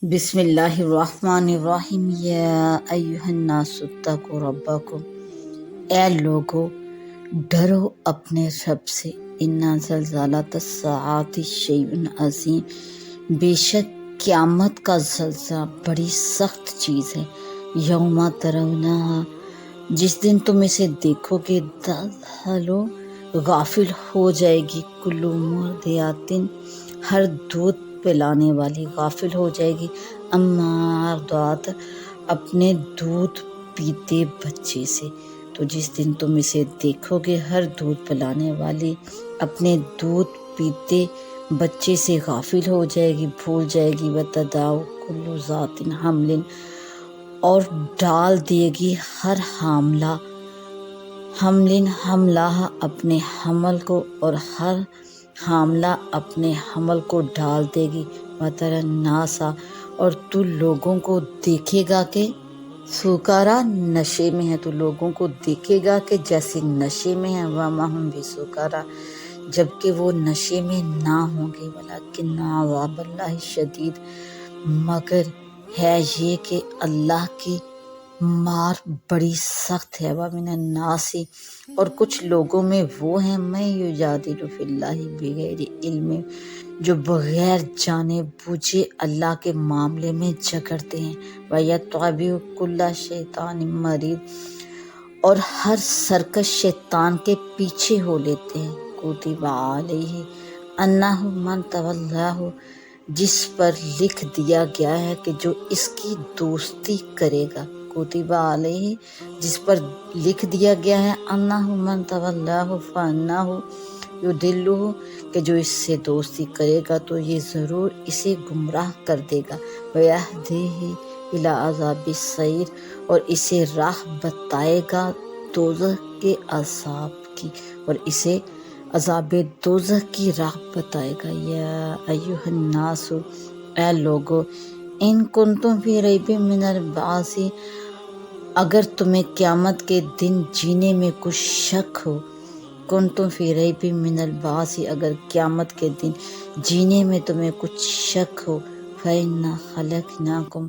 بسم اللہ الرحمن الرحیم یا ایہا الناس اتقوا ربکم، اے لوگو ڈرو اپنے رب سے، انا زلزلۃ الساعۃ شیء عظیم، بے شک قیامت کا زلزلہ بڑی سخت چیز ہے، یوم ترونہا، جس دن تم اسے دیکھو گے، تذہلو، غافل ہو جائے گی، کل مرضعۃ، ہر دودھ پلانے والی غافل ہو جائے گی، اما ارضعت، اپنے دودھ پیتے بچے سے۔ تو جس دن تم اسے دیکھو گے، ہر دودھ پلانے والی اپنے دودھ پیتے بچے سے غافل ہو جائے گی، بھول جائے گی، وتداؤ کل ذات حمل، اور ڈال دے گی ہر حاملہ حملہ اپنے حمل کو، اور ہر حاملہ اپنے حمل کو ڈال دے گی، وتری الناس، اور تو لوگوں کو دیکھے گا کہ سکارا، نشے میں ہے، تو لوگوں کو دیکھے گا کہ جیسے نشے میں ہیں، وما ہم بسکارا، جبکہ وہ نشے میں نہ ہوں گے، ولکن عذاب اللہ شدید، مگر ہے یہ کہ اللہ کی مار بڑی سخت ہے، ومن الناس، اور کچھ لوگوں میں وہ ہیں، من یجادل فی اللہ بغیر علم، جو بغیر جانے بوجھے اللہ کے معاملے میں جھگڑتے ہیں، وَيَتَّبِعُ كُلَّ شَيْطَانٍ مَرِيدٍ، اور ہر سرکش شیطان کے پیچھے ہو لیتے ہیں، کتب علیہ انہ من تولاہ، جس پر لکھ دیا گیا ہے کہ جو اس کی دوستی کرے گا، کتب علیہ، جس پر لکھ دیا گیا ہے، انہ من تولاہ فانہ یضلہ، کہ جو اس سے دوستی کرے گا تو یہ ضرور اسے گمراہ کر دے گا، ویہدیہ الی عذاب السعیر، اور اسے راہ بتائے گا دوزخ کے عذاب کی، اور اسے عذاب دوزخ کی راہ بتائے گا۔ یا ایہا الناس، اے لوگو، ان کنتم فی ریب من البعث، اگر تمہیں قیامت کے دن جینے میں کچھ شک ہو، کنتم فی ریب من البعث، اگر قیامت کے دن جینے میں تمہیں کچھ شک ہو، فإنا خلقناکم،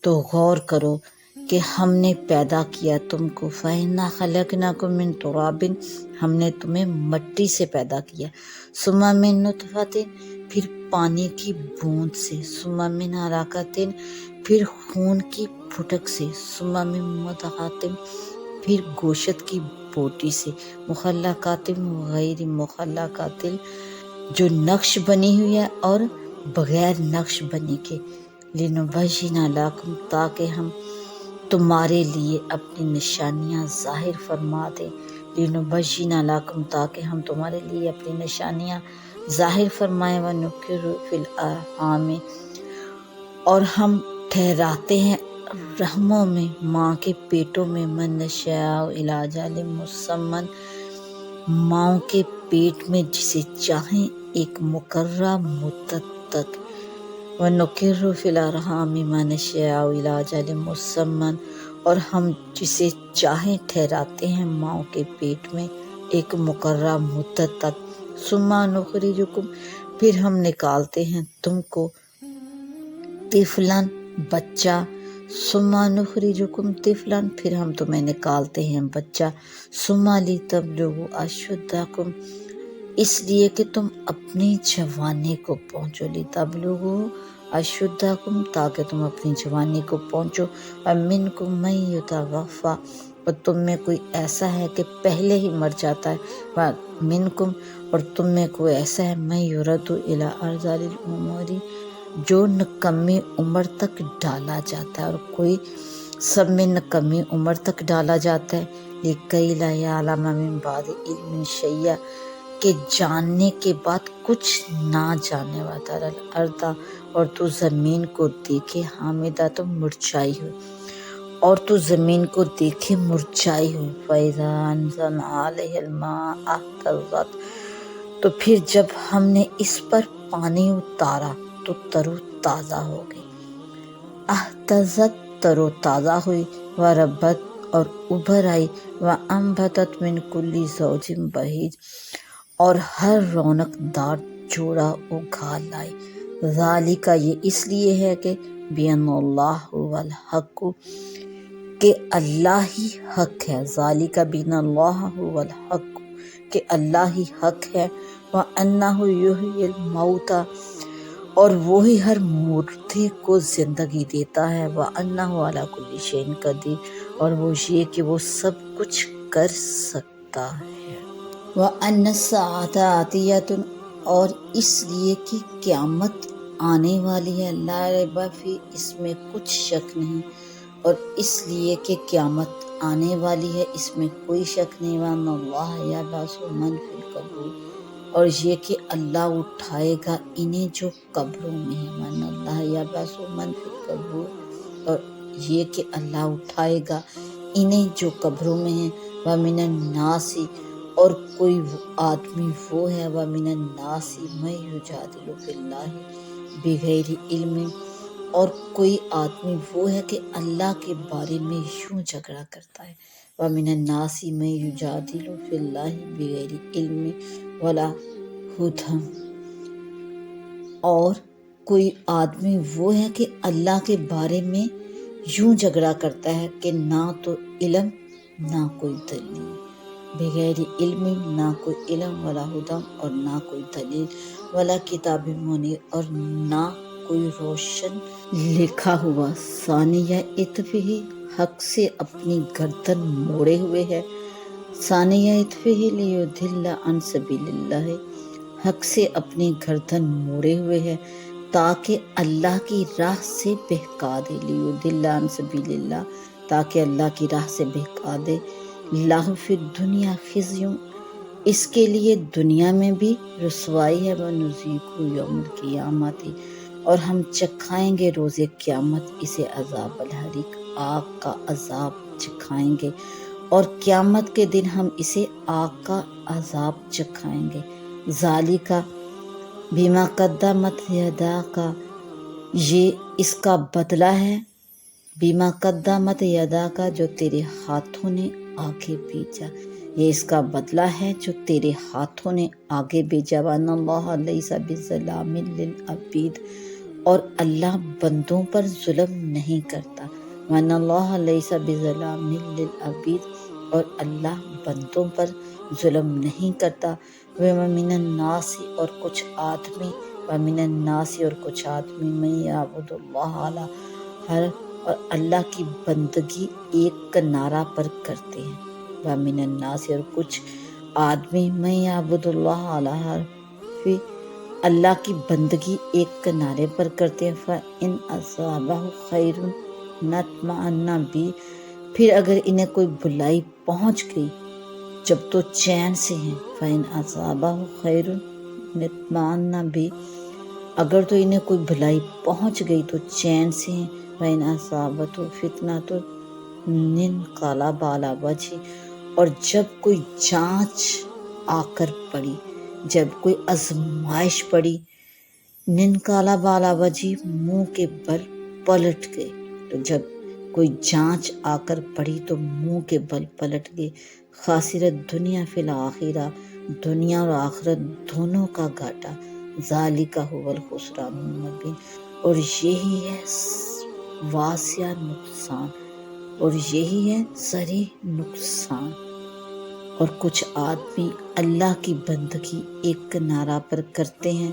تو غور کرو کہ ہم نے پیدا کیا تم کو، فإنا خلقناکم من تراب، ہم نے تمہیں مٹی سے پیدا کیا، ثم من نطفۃ، پھر پانی کی بوند سے، ثم من علقۃ، پھر خون کی پھٹک سے، ثم من مضغۃ، پھر گوشت کی بوٹی سے، مخلقات غیر مخلقات، جو نقش بنی ہوئی ہے اور بغیر نقش بنی کے، لنبین لکم، تاکہ ہم تمہارے لیے اپنی نشانیاں ظاہر فرما دیں، لنبین لکم، تاکہ ہم تمہارے لیے اپنی نشانیاں ظاہر فرمائیں، ونقر فی الارحام، اور ہم ٹھہراتے ہیں رحموں میں، ماں کے پیٹوں میں، من نشاء الی اجل مسمى، ماؤں کے پیٹ میں جسے چاہیں ایک مقررہ مدت تک، وَنُقِرُّ فِي الْأَرْحَامِ مَا نَشَاءُ إِلَىٰ أَجَلٍ مُّسَمًّى، اور ہم جسے چاہیں ٹھہراتے ہیں ماؤں کے پیٹ میں ایک مقررہ مدت تک، ثُمَّ نُخْرِجُكُمْ، پھر ہم نکالتے ہیں تم کو، طفلاً، بچہ، ثُمَّ نُخْرِجُكُمْ طفلاً، پھر ہم تمہیں نکالتے ہیں بچہ، ثُمَّ لِتَبْلُغُوا أَشُدَّكُمْ، اس لیے کہ تم اپنی جوانی کو پہنچو، لِتَبْلُغُوا أَشُدَّكُمْ، تاکہ تم اپنی جوانی کو پہنچو، وَمِنْكُمْ مَن يُتَوَفَّى، اور تم میں کوئی ایسا ہے کہ پہلے ہی مر جاتا ہے، وَمِنْكُمْ، اور تم میں کوئی ایسا ہے، مَن يُرَدُّ إِلَىٰ أَرْذَلِ الْعُمُرِ، جو نکمی عمر تک ڈالا جاتا ہے، اور کوئی سب میں نکمی عمر تک ڈالا جاتا ہے، لِكَيْ لَا يَعْلَمَ مِن بَعْدِ عِلْمٍ شَيْئًا، کہ جاننے کے بعد کچھ نہ جاننے والا، الارض، اور تو زمین کو دیکھے، حامدہ، تو مرجھائی ہوئی، اور تو زمین کو دیکھے مرجھائی ہوئی، فَإِذَا أَنزَلْنَا عَلَيْهَا الْمَاءَ اهْتَزَّتْ، تو پھر جب ہم نے اس پر پانی اتارا تو تر و تازہ ہو گئی، اہتزت، تر و تازہ ہوئی، وربت، اور ابھر آئی، وانبتت من کل زوج بہیج، اور ہر رونق دار جوڑا اگا لائی، ذالک، یہ اس لیے ہے کہ بین اللہ هو الحق، کہ اللہ ہی حق ہے، ذالک بین اللہ هو الحق، کہ اللہ ہی حق ہے، وَأَنَّهُ يُحْيِي الْمَوْتَى، اور وہی ہر مردے کو زندگی دیتا ہے، وَأَنَّهُ عَلَى كُلِّ شَيْءٍ قَدِيرٌ، اور وہ یہ کہ وہ سب کچھ کر سکتا ہے، وَأَنَّ السَّاعَةَ آتِيَةٌ، اور اس لیے کہ قیامت آنے والی ہے، لا ریب فیہ، اس میں کچھ شک نہیں، اور اس لیے کہ قیامت آنے والی ہے اس میں کوئی شک نہیں، وَأَنَّ اللَّهَ يَبْعَثُ مَن فِي الْقُبُورِ، اور یہ کہ اللہ اٹھائے گا انہیں جو قبروں میں ہیں، وَأَنَّ اللَّهَ يَبْعَثُ مَن فِي الْقُبُورِ، اور یہ کہ اللہ اٹھائے گا انہیں جو قبروں میں ہیں، وَمِنَ النَّاسِ، اور کوئی آدمی وہ ہے، وَمِنَ النَّاسِ مَن يُجَادِلُ فِی اللَّهِ بِغَیرِ علم، اور کوئی آدمی وہ ہے کہ اللہ کے بارے میں یوں جھگڑا کرتا ہے، وَمِنَ النَّاسِ مَن يُجَادِلُ فِی اللَّهِ بِغَیرِ علم وَلا ھدی، اور کوئی آدمی وہ ہے کہ اللہ کے بارے میں یوں جھگڑا کرتا ہے کہ نہ تو علم نہ کوئی دلیل، بغیر علم، نہ کوئی علم، ولا ھدی، اور نہ کوئی دلیل، ولا کتاب منیر، اور نہ کوئی روشن لکھا ہوا، ثانیہ عطفہ، حق سے اپنی گردن موڑے ہوئے ہے، ثانیہ عطفہ لیضل عن سبیل اللہ، حق سے اپنی گردن موڑے ہوئے ہے تاکہ اللہ کی راہ سے بہکا دے، لیضل عن سبیل اللہ، تاکہ اللہ کی راہ سے بہکا دے، لہ فی الدنیا خزی، اس کے لیے دنیا میں بھی رسوائی ہے، ونذیقہ یوم القیامۃ، اور ہم چکھائیں گے روز قیامت اسے عذاب الحریق، آگ کا عذاب چکھائیں گے، اور قیامت کے دن ہم اسے آگ کا عذاب چکھائیں گے، ذالک بما قدمت یداک، یہ اس کا بدلہ ہے، بما قدمت یداک، جو تیرے ہاتھوں نے آگے بھیجا، یہ اس کا بدلہ ہے جو تیرے ہاتھوں نے آگے بھیجا، وَأَنَّ اللَّهَ لَيْسَ بِظَلَّامٍ لِّلْعَبِيدِ، اور اللہ بندوں پر ظلم نہیں کرتا، وَأَنَّ اللَّهَ لَيْسَ بِظَلَّامٍ لِّلْعَبِيدِ، اور اللہ بندوں پر ظلم نہیں کرتا، وَمِنَ النَّاسِ، اور کچھ آدمی، وَمِنَ النَّاسِ، اور کچھ آدمی، مَن یعبد اللہ علی حرف، اور اللہ کی بندگی ایک کنارہ پر کرتے ہیں، وَمِنَ النَّاسِ، اور کچھ آدمی، مَن یعبد اللہ علی حرف، اللہ کی بندگی ایک کنارے پر کرتے ہیں، فَإِنْ أَصَابَهُ خَيْرٌ نَطْمَأَنَّ بِهِ، پھر اگر انہیں کوئی بلائی پہنچ گئی جب تو چین سے ہیں، فَإِنْ أَصَابَهُ خَيْرٌ نَطْمَأَنَّ بِهِ، اگر تو انہیں کوئی بلائی پہنچ گئی تو چین سے ہیں، فَإِنْ أَصَابَتْهُ فِتْنَةٌ انقلب علی وجہہ، اور جب کوئی جانچ آ کر پڑی، جب کوئی آزمائش پڑی، انقلب علی وجہہ، منہ کے بل پلٹ گئے، تو جب کوئی جانچ آ کر پڑی تو منہ کے بل پلٹ گئے، خاسرت دنیا فی الآخرہ، دنیا اور آخرت دونوں کا گھاٹا، ذالک هو الخسران المبین، اور یہی ہے واضح نقصان، اور یہی ہے صریح نقصان، اور کچھ آدمی اللہ کی بندگی ایک کنارہ پر کرتے ہیں،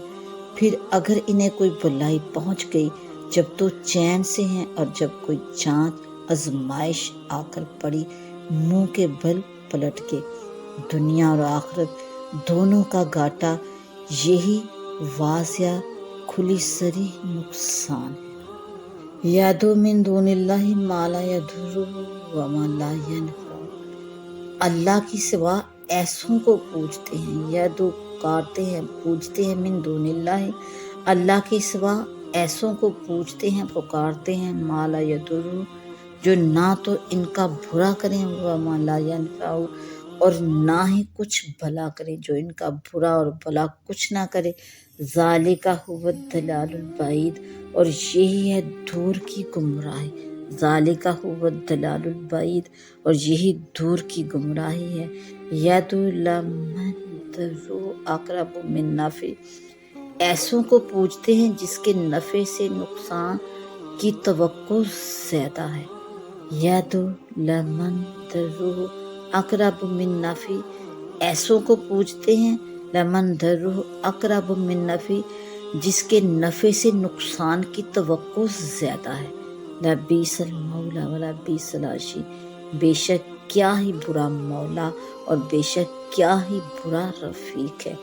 پھر اگر انہیں کوئی بلائی پہنچ گئی جب تو چین سے ہیں، اور جب کوئی جانچ آزمائش آ کر پڑی منہ کے بل پلٹ کے، دنیا اور آخرت دونوں کا گھاٹا، یہی واضح کھلی صریح نقصان ہے، یدعو من دون اللہ ما لا یضرہ وما لا ینفعہ، اللہ کی سوا ایسوں کو پوجتے ہیں، یدعو پکارتے ہیں، پوجتے ہیں، من دون اللہ، اللہ کے سوا ایسوں کو پوجتے ہیں، پکارتے ہیں، ما لا یضرہ، جو نہ تو ان کا برا کریں، وما لا ینفعہ، اور نہ ہی کچھ بھلا کرے، جو ان کا برا اور بھلا کچھ نہ کرے، ذالک ھو الضلال البعید، اور یہی ہے دور کی گمراہی، ذالک ھو الضلال البعید، اور یہی دور کی گمراہی ہے، یدعو لمن ضرہ اقرب من نفعہ، ایسوں کو پوجتے ہیں جس کے نفع سے نقصان کی توقع زیادہ ہے۔ یا تو لمن درہ اقرب من نفع، ایسوں کو پوجتے ہیں لمن درہ اقرب من نفع، جس کے نفع سے نقصان کی توقع زیادہ ہے۔ لبیس المولا و لبیس العشیر، بے شک کیا ہی برا مولا اور بے شک کیا ہی برا رفیق ہے۔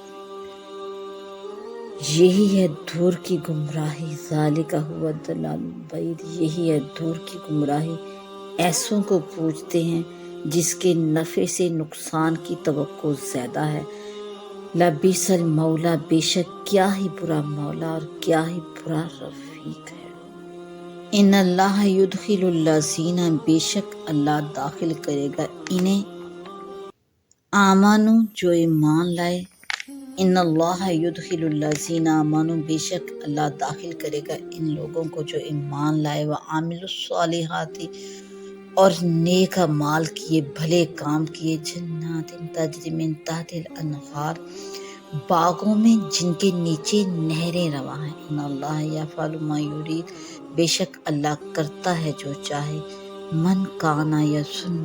یہی ہے دور کی گمراہی، ذالک هو الضلال البعید، یہی ہے دور کی گمراہی، ایسوں کو پوجتے ہیں جس کے نفع سے نقصان کی توقع زیادہ ہے۔ لبیس المولا، بے شک کیا ہی برا مولا اور کیا ہی برا رفیق ہے۔ ان اللہ یدخل الذین، بے شک اللہ داخل کرے گا انہیں، آمنو جو ایمان لائے، ان اللہ یدخل الذین آمنو، بے شک اللہ داخل کرے گا ان لوگوں کو جو ایمان لائے، وعاملوا الصالحات، اور نیک اعمال کیے، بھلے کام کیے، جنات تجری من تحت الانہار، باغوں میں جن کے نیچے نہریں رواں ہیں۔ ان اللہ یفعل ما یرید، بے شک اللہ کرتا ہے جو چاہے۔ من کانا یظن،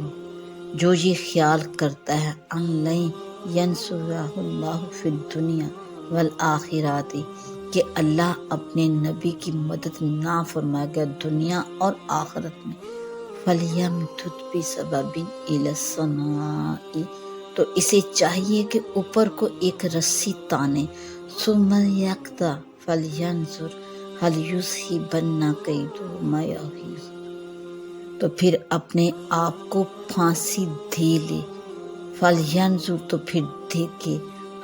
جو یہ خیال کرتا ہے، ان لن ینصرہ اللہ فی الدنیا والآخرۃ، کہ اللہ اپنے نبی کی مدد نہ فرمائے گا دنیا اور آخرت میں، فَلْيَمْدُدْ بِسَبَبٍ إِلَى السَّمَاءِ، تو اسے چاہیے کہ اوپر کو ایک رسی تانے، ثُمَّ لْيَقْطَعْ فَلْيَنظُرْ هَلْ يُذْهِبَنَّ كَيْدُهُ مَا يَغِيظُ، تو پھر اپنے آپ کو پھانسی دے لے، فَلْيَنظُرْ، تو پھر دیکھے،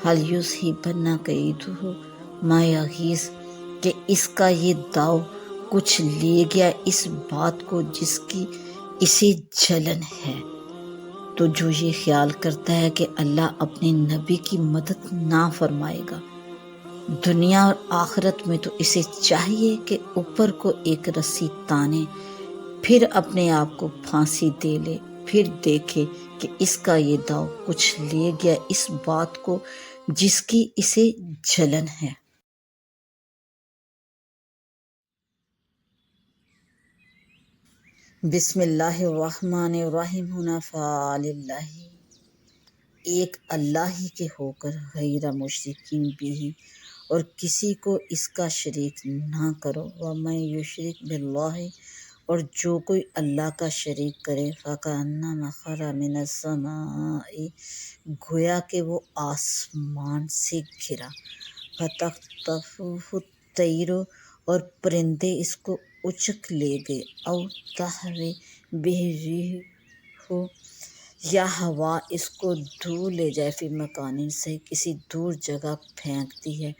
هَلْ يُذْهِبَنَّ كَيْدُهُ مَا يَغِيظُ، کہ اس کا یہ داؤ کچھ لے گیا اس بات کو جس کی اسے جلن ہے۔ تو جو یہ خیال کرتا ہے کہ اللہ اپنے نبی کی مدد نہ فرمائے گا دنیا اور آخرت میں، تو اسے چاہیے کہ اوپر کو ایک رسی تانے، پھر اپنے آپ کو پھانسی دے لے، پھر دیکھے کہ اس کا یہ داؤ کچھ لے گیا اس بات کو جس کی اسے جلن ہے۔ بسم اللہ الرحمن الرحیم، حنفاء للہ، ایک اللہ ہی کے ہو کر، غیر مشرکین بھی، اور کسی کو اس کا شریک نہ کرو، ومن یشرک باللہ، اور جو کوئی اللہ کا شریک کرے، فکأنما خر من السماء، گویا کہ وہ آسمان سے گرا، فتخطفہ الطیر، اور پرندے اس کو اچک لے گئے، او تہوی بہ الریح، یا ہوا اس کو دور لے جائے، فی مکان سے کسی دور جگہ پھینکتی ہے،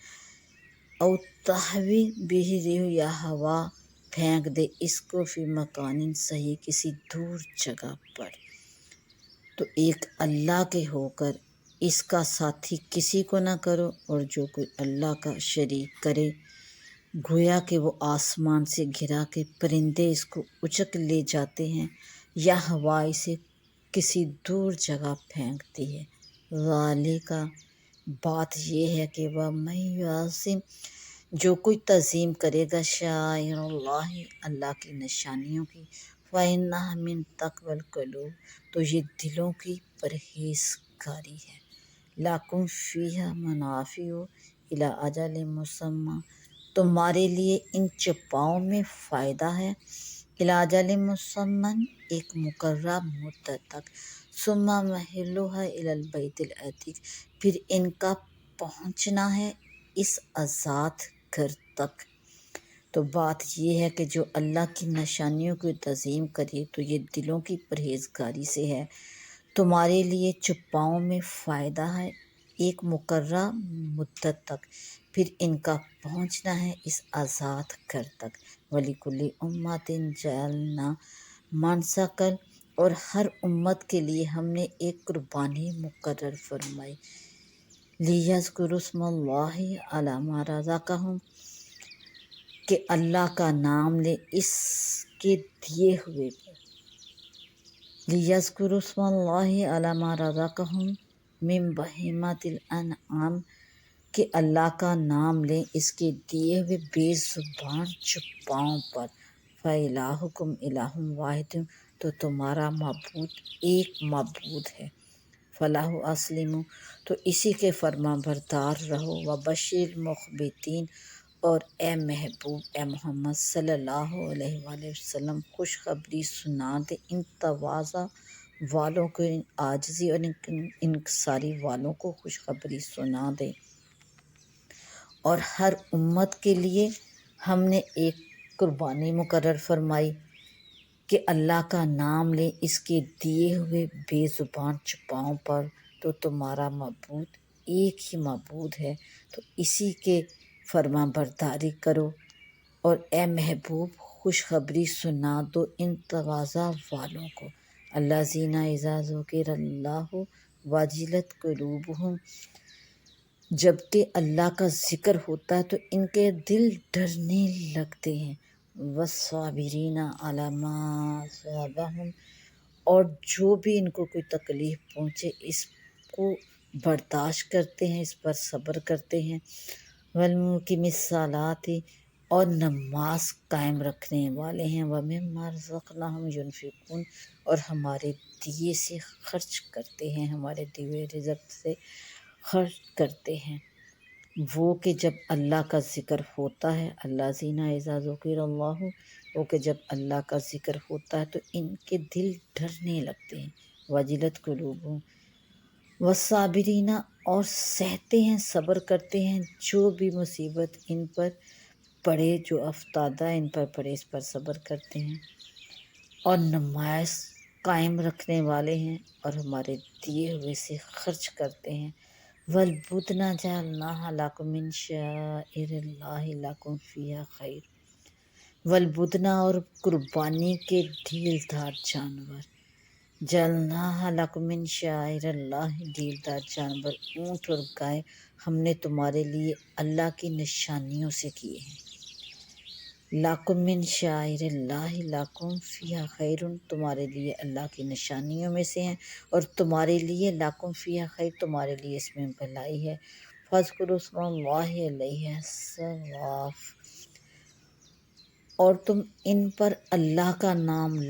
او تہوی بہ الریح، یا ہوا پھینک دے اس کو، فی مکان صحیح کسی دور جگہ پر۔ تو ایک اللہ کے ہو کر اس کا ساتھی کسی کو نہ کرو، اور جو کوئی اللہ کا شریک کرے گویا کہ وہ آسمان سے گرا کے پرندے اس کو اچک لے جاتے ہیں، یا ہوا اسے کسی دور جگہ پھینکتی ہے۔ ذالک، بات یہ ہے کہ وَمَن یعظم، جو کوئی تعظیم کرے گا شعائر اللہ، اللہ کی نشانیوں کی، فإنها من تقوی القلوب، تو یہ دلوں کی پرہیزگاری ہے۔ لَکُم فیہا منافع الی اجل مسمى، تمہارے لیے ان چوپاؤں میں فائدہ ہے، الی اجل مسمى، ایک مقررہ مدت تک، ثم محلها الی البیت العتیق، پھر ان کا پہنچنا ہے اس آزاد گھر تک۔ تو بات یہ ہے کہ جو اللہ کی نشانیوں کی تعظیم کرے تو یہ دلوں کی پرہیزگاری سے ہے، تمہارے لیے چوپاؤں میں فائدہ ہے ایک مقررہ مدت تک، پھر ان کا پہنچنا ہے اس آزاد گھر تک۔ وَلِكُلِّ أُمَّةٍ جَعَلْنَا مَنسَكًا، اور ہر امت کے لیے ہم نے ایک قربانی مقرر فرمائی، لِيَذْكُرُوا اسْمَ اللَّهِ عَلَىٰ مَا رَزَقَهُمْ، کہ اللہ کا نام لے اس کے دیے ہوئے پر، لِيَذْكُرُوا اسْمَ اللَّهِ عَلَىٰ مَا رَزَقَهُمْ مِن بَهِیمَةِ الْأَنْعَامِ، کہ اللہ کا نام لیں اس کے دیے ہوئے بے زبان چوپاؤں پر، فَإِلَٰهُكُمْ إِلَٰهٌ وَاحِدٌ، تو تمہارا معبود ایک معبود ہے، فَلَهُ أَسْلِمُوا، تو اسی کے فرما بردار رہو، وَبَشِّرِ الْمُخْبِتِينَ، اور اے محبوب اے محمد صلی اللہ علیہ وآلہ وسلم خوشخبری سنا دے ان تواضع والوں کو، ان عاجزی اور انکساری والوں کو خوشخبری سنا دے۔ اور ہر امت کے لیے ہم نے ایک قربانی مقرر فرمائی کہ اللہ کا نام لے اس کے دیے ہوئے بے زبان چوپاؤں پر، تو تمہارا معبود ایک ہی معبود ہے، تو اسی کے فرما برداری کرو۔ اور اے محبوب خوشخبری سنا دو ان تواضع والوں کو، الذین اذا ذکر اللہ وجلت قلوبہم، جب کہ اللہ کا ذکر ہوتا ہے تو ان کے دل ڈرنے لگتے ہیں، والصابرین علی ما اصابہم، اور جو بھی ان کو کوئی تکلیف پہنچے اس کو برداشت کرتے ہیں، اس پر صبر کرتے ہیں، والمقیم الصلاۃ، اور نماز قائم رکھنے والے ہیں، ومما رزقناہم ینفقون، اور ہمارے دیے سے خرچ کرتے ہیں، ہمارے دیے ہوئے رزق سے خرچ کرتے ہیں۔ وہ کہ جب اللہ کا ذکر ہوتا ہے، الذین اذا ذکر اللہ، وہ کہ جب اللہ کا ذکر ہوتا ہے تو ان کے دل ڈرنے لگتے ہیں، وجلت قلوبہم، والصابرین، اور سہتے ہیں، صبر کرتے ہیں جو بھی مصیبت ان پر پڑے، جو افتادہ ان پر پڑے اس پر صبر کرتے ہیں، اور نماز قائم رکھنے والے ہیں اور ہمارے دیے ہوئے سے خرچ کرتے ہیں۔ والبدن جعلناها لکم من شعائر اللہ لکم فیہا خیر، والبدن، اور قربانی کے ڈھیل دار جانور، جعلناها لکم من شعائر اللہ، ڈھیل دار جانور اونٹ اور گائے ہم نے تمہارے لیے اللہ کی نشانیوں سے کیے ہیں، لکم من شعائر اللہ لکم فیہا خیر، تمہارے لیے اللہ کی نشانیوں میں سے ہیں، اور تمہارے لیے لکم فیہا خیر، تمہارے لیے اس میں بھلائی ہے، فاذکروا اسم اللہ علیہ الصواف، اور تم ان پر اللہ کا نام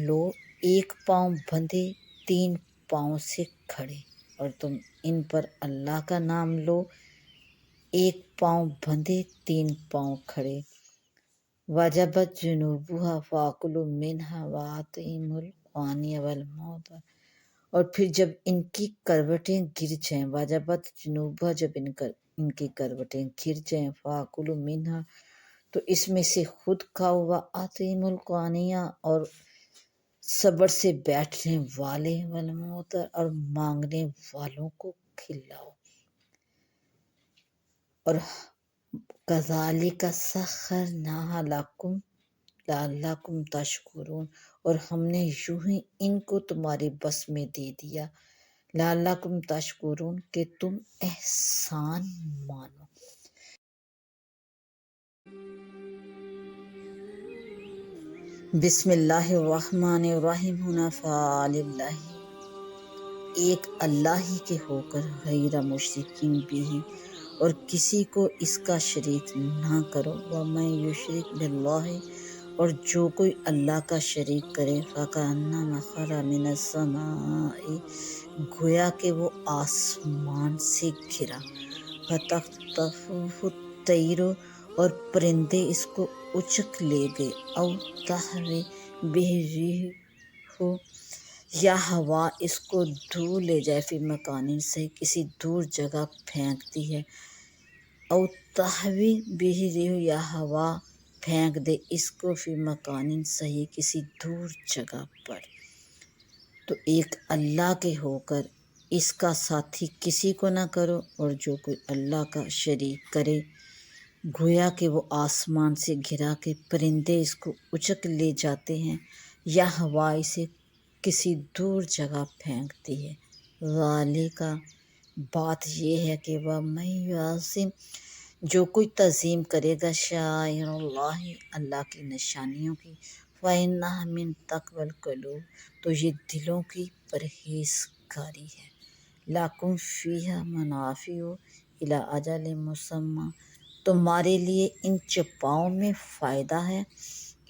لو ایک پاؤں بندھے تین پاؤں سے کھڑے، اور تم ان پر اللہ کا نام لو ایک پاؤں بندھے تین پاؤں کھڑے، وجبت جنوبها فاکلوا منها واطعموا القانع والمعتر، اور پھر جب ان کی کروٹیں گر جائیں، وجبت جنوبها، جب ان کی کروٹیں گر جائیں، فاکلوا منها، تو اس میں سے خود کھاؤ، واطعموا القانع، اور صبر سے بیٹھنے والے، والمعتر، اور مانگنے والوں کو کھلاؤ، اور کذالک سخرناها لکم لعلکم تشکرون، اور ہم نے یوں ہی ان کو تمہارے بس میں دے دیا، لعلکم تشکرون، کہ تم احسان مانو۔ بسم اللہ الرحمن الرحیم، حنفاء للہ، ایک اللہ ہی کے ہو کر، غیر مشرکین بھی، اور کسی کو اس کا شریک نہ کرو، ومن یشرک باللہ، اور جو کوئی اللہ کا شریک کرے، فکأنما خر من السماء، گویا کہ وہ آسمان سے گرا، فتخطفہ الطیر، اور پرندے اس کو اچک لے گئے، او تہوی بہ الریح، یا ہوا اس کو دور لے جائے، فی مکان صحیح، کسی دور جگہ پھینکتی ہے، او تہوی بہ الریح، یا ہوا پھینک دے اس کو، فی مکان صحیح، کسی دور جگہ پر۔ تو ایک اللہ کے ہو کر اس کا ساتھی کسی کو نہ کرو، اور جو کوئی اللہ کا شریک کرے، گویا کہ وہ آسمان سے گرا کے پرندے اس کو اچک لے جاتے ہیں، یا ہوا اسے کسی دور جگہ پھینکتی ہے، ذالک، بات یہ ہے کہ وَمَن یعظم، جو کوئی تعظیم کرے گا شعائر اللہ، اللہ کی نشانیوں کی، فإنها من تقوی القلوب، تو یہ دلوں کی پرہیزگاری ہے، لکم فیہا منافع الی اجل مسمی، تمہارے لیے ان چوپاؤں میں فائدہ ہے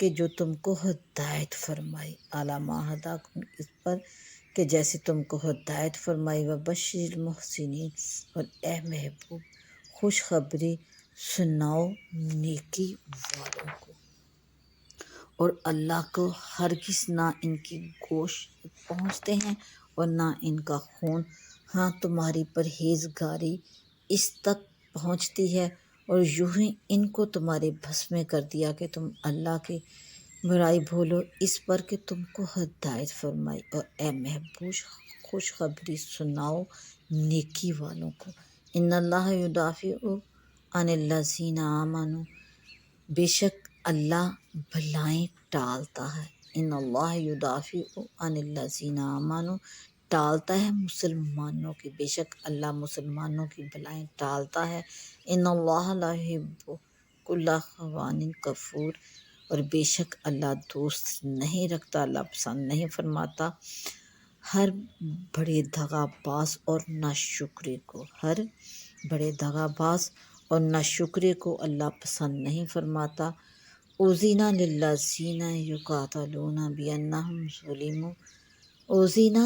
کہ جو تم کو ہدایت فرمائی، اعلیٰ ما ہداکم، اس پر کہ جیسے تم کو ہدایت فرمائی، وبشر المحسنین، اور اے محبوب خوشخبری سناؤ نیکی والوں کو، اور اللہ کو ہرگز نہ ان کی گوشت پہنچتے ہیں اور نہ ان کا خون، ہاں تمہاری پرہیزگاری اس تک پہنچتی ہے، اور یوں ہی ان کو تمہارے بھس میں کر دیا کہ تم اللہ کی برائی بھولو، اس پر کہ تم کو ہدایت فرمائی، اور اے محبوب خوشخبری سناؤ نیکی والوں کو، ان اللہ یدافع عن الذین آمنوا، بے شک اللہ بھلائیں ٹالتا ہے، ان اللہ یدافع عن الذین آمنوا، ٹالتا ہے مسلمانوں کی، بے شک اللہ مسلمانوں کی بھلائیں ٹالتا ہے، ان اللہ لا یحب کل خوان کفور، اور بے شک اللہ دوست نہیں رکھتا، اللہ پسند نہیں فرماتا ہر بڑے دغا باز اور ناشکرے کو، ہر بڑے دغا باز اور ناشکرے کو اللہ پسند نہیں فرماتا۔ اذن للذین یقاتلون بانہم ظلموا، اذن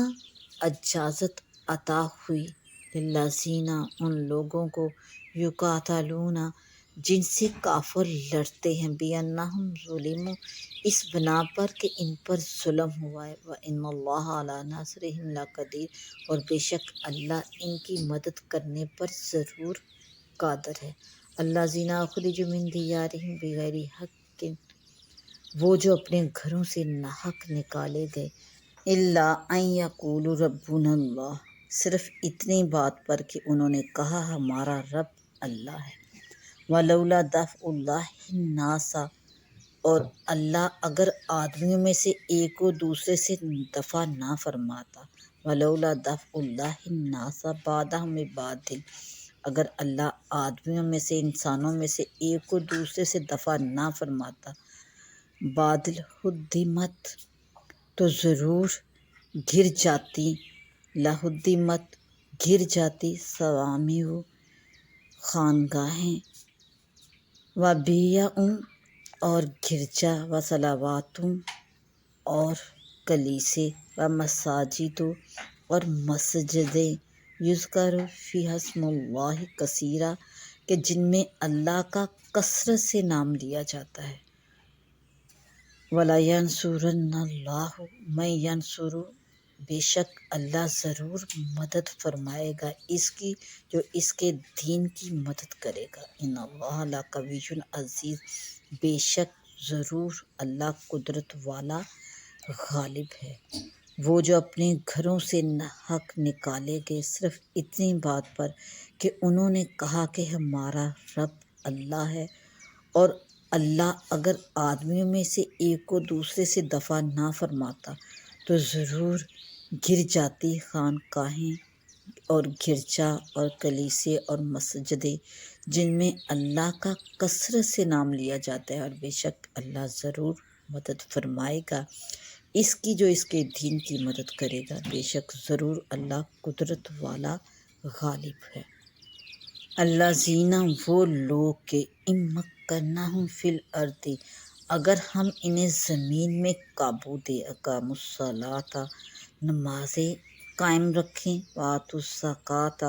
اجازت عطا ہوئی، للذین ان لوگوں کو، یقاتلون جن سے کافر لڑتے ہیں، بانہم ظلموا اس بنا پر کہ ان پر ظلم ہوا ہے، وان اللہ علی نصرہم لقدیر، اور بے شک اللہ ان کی مدد کرنے پر ضرور قادر ہے۔ الذین اخرجوا من دیارہم بغیر حق، وہ جو اپنے گھروں سے ناحق نکالے گئے، الا ان یقولوا ربنا اللہ، صرف اتنی بات پر کہ انہوں نے کہا ہمارا رب اللہ ہے، ولولا دفع اللہ الناس، اور اللہ اگر آدمیوں میں سے ایک کو دوسرے سے دفع نہ فرماتا، ولولا دفع اللہ الناس بعضهم ببعض، اگر اللہ آدمیوں میں سے انسانوں میں سے ایک کو دوسرے سے دفع نہ فرماتا، بادل ہدمت تو ضرور گر جاتی، لہدمت گر جاتی، صوامع خانگاہیں، و بیع اور گرجا، و صلوات اور کلیسے، و مساجد اور مسجدیں، یذکر فیہا اسم اللہ کثیرا کہ جن میں اللہ کا کثرت سے نام لیا جاتا ہے، وَلَيَنْصُرَنَّ اللَّهُ مَن يَنْصُرُهُ، بے شک اللہ ضرور مدد فرمائے گا اس کی جو اس کے دین کی مدد کرے گا، ان اللہ لقوی عزیز، بے شک ضرور اللہ قدرت والا غالب ہے۔ وہ جو اپنے گھروں سے ناحق نکالے گئے صرف اتنی بات پر کہ انہوں نے کہا کہ ہمارا رب اللہ ہے، اور اللہ اگر آدمیوں میں سے ایک کو دوسرے سے دفع نہ فرماتا تو ضرور گر جاتی خانقاہیں اور گرجا اور کلیسے اور مسجدیں جن میں اللہ کا کثرت سے نام لیا جاتا ہے، اور بے شک اللہ ضرور مدد فرمائے گا اس کی جو اس کے دین کی مدد کرے گا، بے شک ضرور اللہ قدرت والا غالب ہے۔ الذین وہ لوگ کہ امکناہم فی الارض اگر ہم انہیں زمین میں قابو دے، اقاموا الصلاۃ نمازیں قائم رکھیں، وآتوا الزکوٰۃ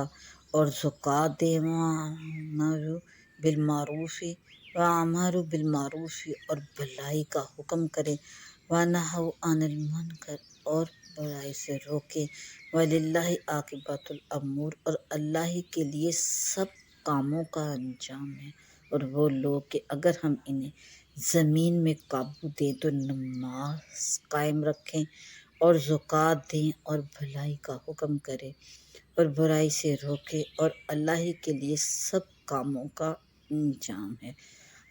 اور زکوٰۃ دیں، وامروا بالمعروف اور بھلائی کا حکم کریں، ونہوا عن المنکر اور برائی سے روکیں، وللہ عاقبۃ الامور اور اللہ ہی کے لیے سب کاموں کا انجام ہے۔ اور وہ لوگ کہ اگر ہم انہیں زمین میں قابو دیں تو نماز قائم رکھیں اور زکوٰۃ دیں اور بھلائی کا حکم کریں اور برائی سے روکیں، اور اللہ ہی کے لیے سب کاموں کا انجام ہے۔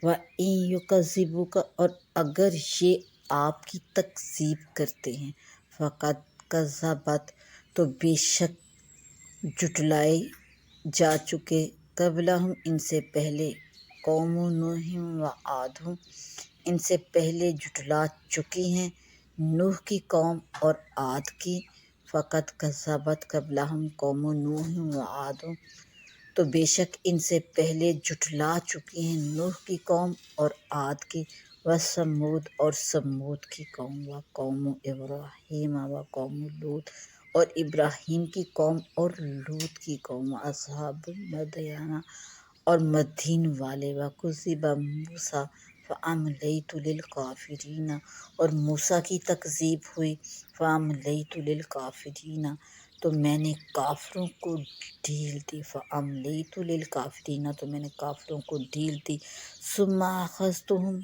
وَإِن يُكَذِّبُوكَ اور اگر یہ آپ کی تکذیب کرتے ہیں، فقد کذبت تو بے شک جھٹلائے جا چکے، قبلہم ان سے پہلے، قوم نوح و عاد ان سے پہلے جھٹلا چکی ہیں نوح کی قوم اور عاد کی، فقد کذبت قبلہم قوم نوح و عاد تو بے شک ان سے پہلے جھٹلا چکی ہیں نوح کی قوم اور عاد کی، و سمود اور سمود کی قوم، و قوم ابراہیم و قوم لوط اور ابراہیم کی قوم اور لوط کی قوم، اصحاب مدینہ اور مدین والے، و کذب موسیٰ فاملیت للکافرین اور موسیٰ کی تکذیب ہوئی، فاملیت للکافرین تو میں نے کافروں کو ڈھیل دی، فاملیت للکافرین تو میں نے کافروں کو ڈھیل دی، ثم اخذتہم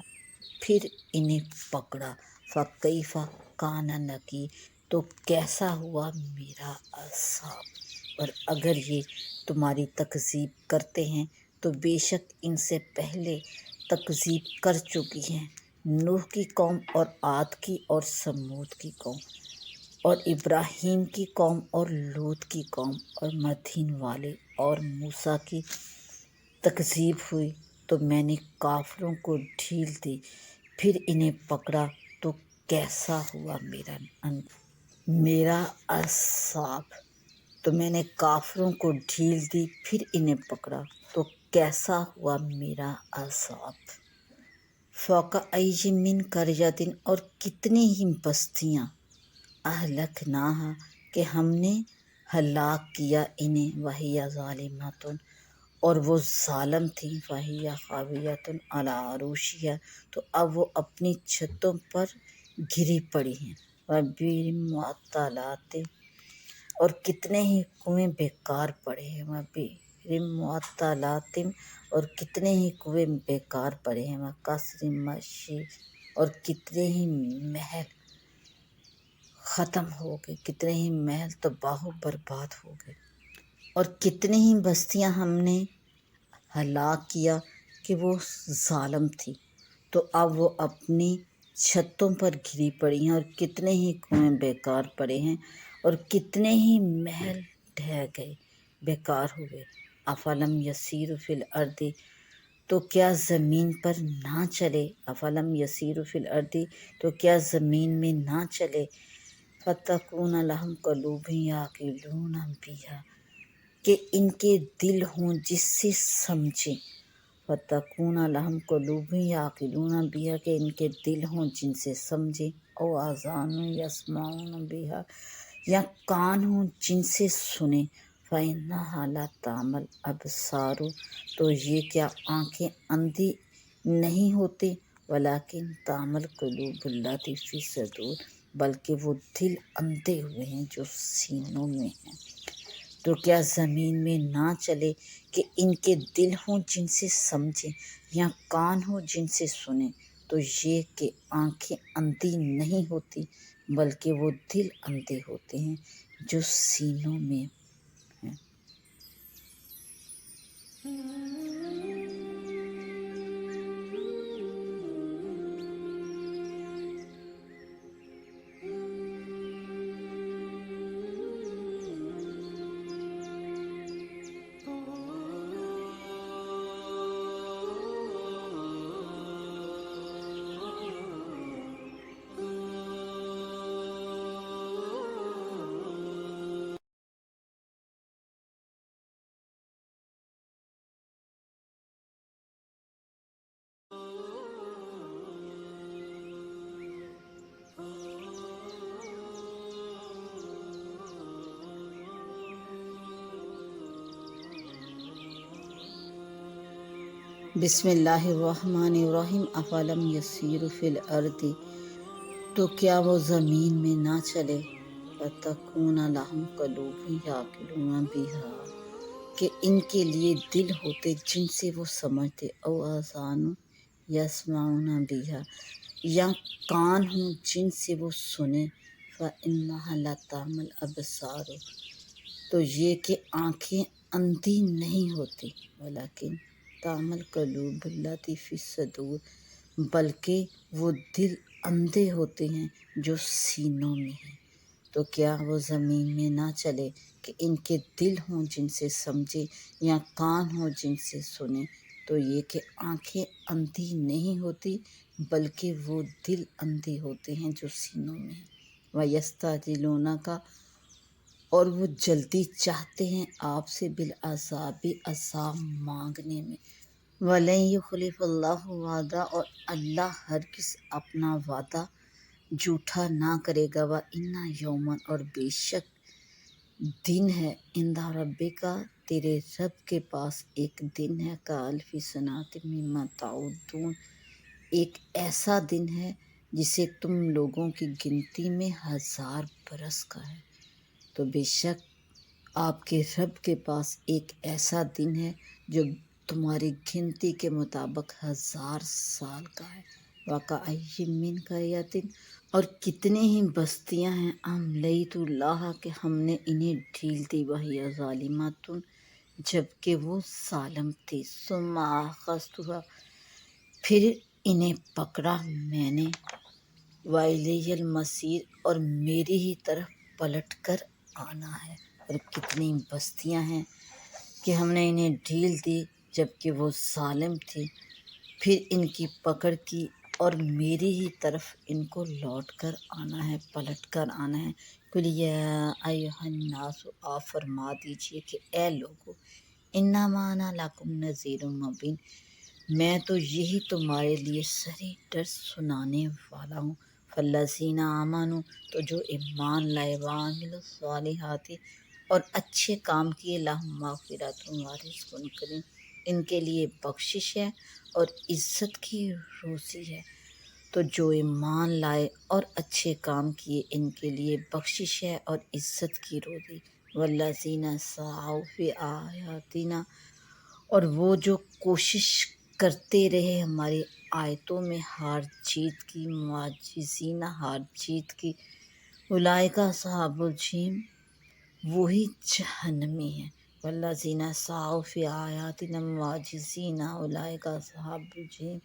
پھر انہیں پکڑا، فکیف کان نکیر تو کیسا ہوا میرا عذاب۔ اور اگر یہ تمہاری تکذیب کرتے ہیں تو بے شک ان سے پہلے تکذیب کر چکی ہیں، نوح کی قوم اور عاد کی اور سمود کی قوم اور ابراہیم کی قوم اور لوط کی قوم اور مدین والے، اور موسیٰ کی تکذیب ہوئی تو میں نے کافروں کو ڈھیل دی، پھر انہیں پکڑا تو کیسا ہوا میرا عذاب۔ تو میں نے کافروں کو ڈھیل دی، پھر انہیں پکڑا تو کیسا ہوا میرا عذاب۔ فوقئی من قریۃ اور کتنی ہی بستیاں، اہلکناہا کہ ہم نے ہلاک کیا انہیں، وہی ظالمۃ اور وہ ظالم تھیں، وہی خاویۃ علی عروشہا تو اب وہ اپنی چھتوں پر گری پڑی ہیں، وبئر معطلات اور کتنے ہی کنویں بیکار پڑے ہیں، وبئر معطلات اور کتنے ہی کنویں بیکار پڑے ہیں، وقصر مشید اور کتنے ہی محل ختم ہو گئے، کتنے ہی محل تباہ و برباد ہو گئے، اور کتنی ہی بستیاں ہم نے ہلاک کیا کہ وہ ظالم تھی تو اب وہ اپنی چھتوں پر گری پڑی ہیں، اور کتنے ہی کنویں بیکار پڑے ہیں، اور کتنے ہی محل ڈھہ گئے، بیکار ہوئے۔ افلم یسیروا فی الارض تو کیا زمین پر نہ چلے، افلم یسیروا فی الارض تو کیا زمین میں نہ چلے، فتکون لہم قلوب یعقلون بہا کہ ان کے دل ہوں جس سے سمجھیں، فتکون لہم قلوب یعقلون بہا کہ ان کے دل ہوں جن سے سمجھیں، او آذان یسمعون بہا یا کان ہوں جن سے سنیں، فإنہا لا تعمی الابصار تو یہ کیا آنکھیں اندھی نہیں ہوتی، ولکن تعمی القلوب التی فی الصدور بلکہ وہ دل اندھے ہوئے ہیں جو سینوں میں ہیں۔ تو کیا زمین میں نہ چلے کہ ان کے دل ہوں جن سے سمجھیں یا کان ہوں جن سے سنیں، تو یہ کہ آنکھیں اندھی نہیں ہوتی بلکہ وہ دل اندھے ہوتے ہیں جو سینوں میں ہیں۔ بسم اللہ الرحمن الرحیم۔ افلم یسیروا فی الارض تو کیا وہ زمین میں نہ چلے، فتکون لہم قلوب یعقلون بہا کہ ان کے لیے دل ہوتے جن سے وہ سمجھتے، او آذان یسمعون بہا یا کان ہوں جن سے وہ سنیں، فإنہا لا تعمی الابصار تو یہ کہ آنکھیں اندھی نہیں ہوتی، ولیکن تعمی القلوب التی فی الصدور بلکہ وہ دل اندھے ہوتے ہیں جو سینوں میں ہیں۔ تو کیا وہ زمین میں نہ چلے کہ ان کے دل ہوں جن سے سمجھے یا کان ہوں جن سے سنیں، تو یہ کہ آنکھیں اندھی نہیں ہوتی بلکہ وہ دل اندھے ہوتے ہیں جو سینوں میں ہیں۔ وَيَسْتَعْجِلُونَكَ اور وہ جلدی چاہتے ہیں آپ سے بالعذاب عذاب مانگنے میں، وَلَن يُخْلِفَ اللَّهُ وعدہ، اور اللہ ہرگز اپنا وعدہ جھوٹا نہ کرے گا۔ وَإِنَّ یوماً، اور بے شک دن ہے، عند ربک، تیرے رب کے پاس ایک دن ہے، کالف سنۃ مما تعدون، ایک ایسا دن ہے جسے تم لوگوں کی گنتی میں 1000 برس کا ہے۔ تو بے شک آپ کے رب کے پاس ایک ایسا دن ہے جو تمہاری گنتی کے مطابق 1000 سال کا ہے۔ وَكَأَيٍّ مِّن قَرْيَةٍ، اور کتنے ہی بستیاں ہیں، أَمْلَيْتُ لَهَا، کہ ہم نے انہیں ڈھیل دی، وَهِيَ ظَالِمَةٌ، جبکہ وہ ظالم تھی، ثُمَّ أَخَذْتُهَا، پھر انہیں پکڑا میں نے، وَإِلَيَّ الْمَصِيرُ، اور میری ہی طرف پلٹ کر آنا ہے۔ اور کتنی بستیاں ہیں کہ ہم نے انہیں ڈھیل دی جبکہ وہ ظالم تھی، پھر ان کی پکڑ کی اور میری ہی طرف ان کو لوٹ کر آنا ہے، پلٹ کر آنا ہے۔ قُلْ يَا أَيُّهَا النَّاسُ، آپ فرما دیجئے کہ اے لوگو، إِنَّمَا أَنَا لَكُمْ نَذِيرٌ مُّبِينٌ، میں تو یہی تمہارے لیے سری ڈر سنانے والا ہوں۔ فَالَّذِينَ آمَنُوا، تو جو ایمان لائے، وَعَمِلُوا الصَّالِحَاتِ، اور اچھے کام کیے، لَهُم مَغْفِرَةٌ وَرِزْقٌ کریم، ان کے لیے بخشش ہے اور عزت کی روزی ہے۔ تو جو ایمان لائے اور اچھے کام کیے، ان کے لیے بخشش ہے اور عزت کی روزی۔ وَالَّذِينَ سَعَوْا فِي آیَاتِنَا، اور وہ جو کوشش کرتے رہے ہماری آیتوں میں ہار جیت کی، معجزین ہار جیت کی، اولئک اصحاب الجحیم، وہی جہنمی ہیں۔ والذین سعوا فی آیاتنا معجزین اولئک اصحاب الجحیم،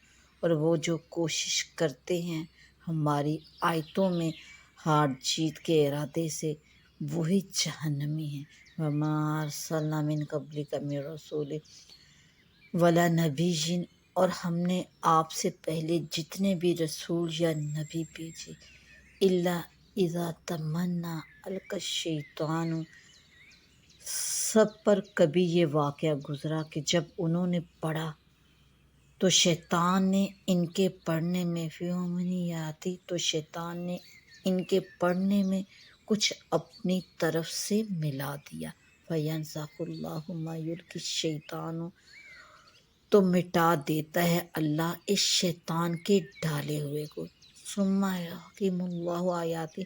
اور وہ جو کوشش کرتے ہیں ہماری آیتوں میں ہار جیت کے ارادے سے، وہی جہنمی ہیں۔ وما ارسلنا من قبلک من رسول ولا نبی، اور ہم نے آپ سے پہلے جتنے بھی رسول یا نبی بھیجے، الا اذا تمنا القی الشیطان، سب پر کبھی یہ واقعہ گزرا کہ جب انہوں نے پڑھا تو شیطان نے ان کے پڑھنے میں، فی امنیاتی، تو شیطان نے ان کے پڑھنے میں کچھ اپنی طرف سے ملا دیا۔ فَيَنسَخُ اللَّهُ مَا يُلْقِي الشَّيْطَانُ، تو مٹا دیتا ہے اللہ اس شیطان کے ڈالے ہوئے کو۔ ثُمَّ يُحْكِمُ اللَّهُ آیاتہ،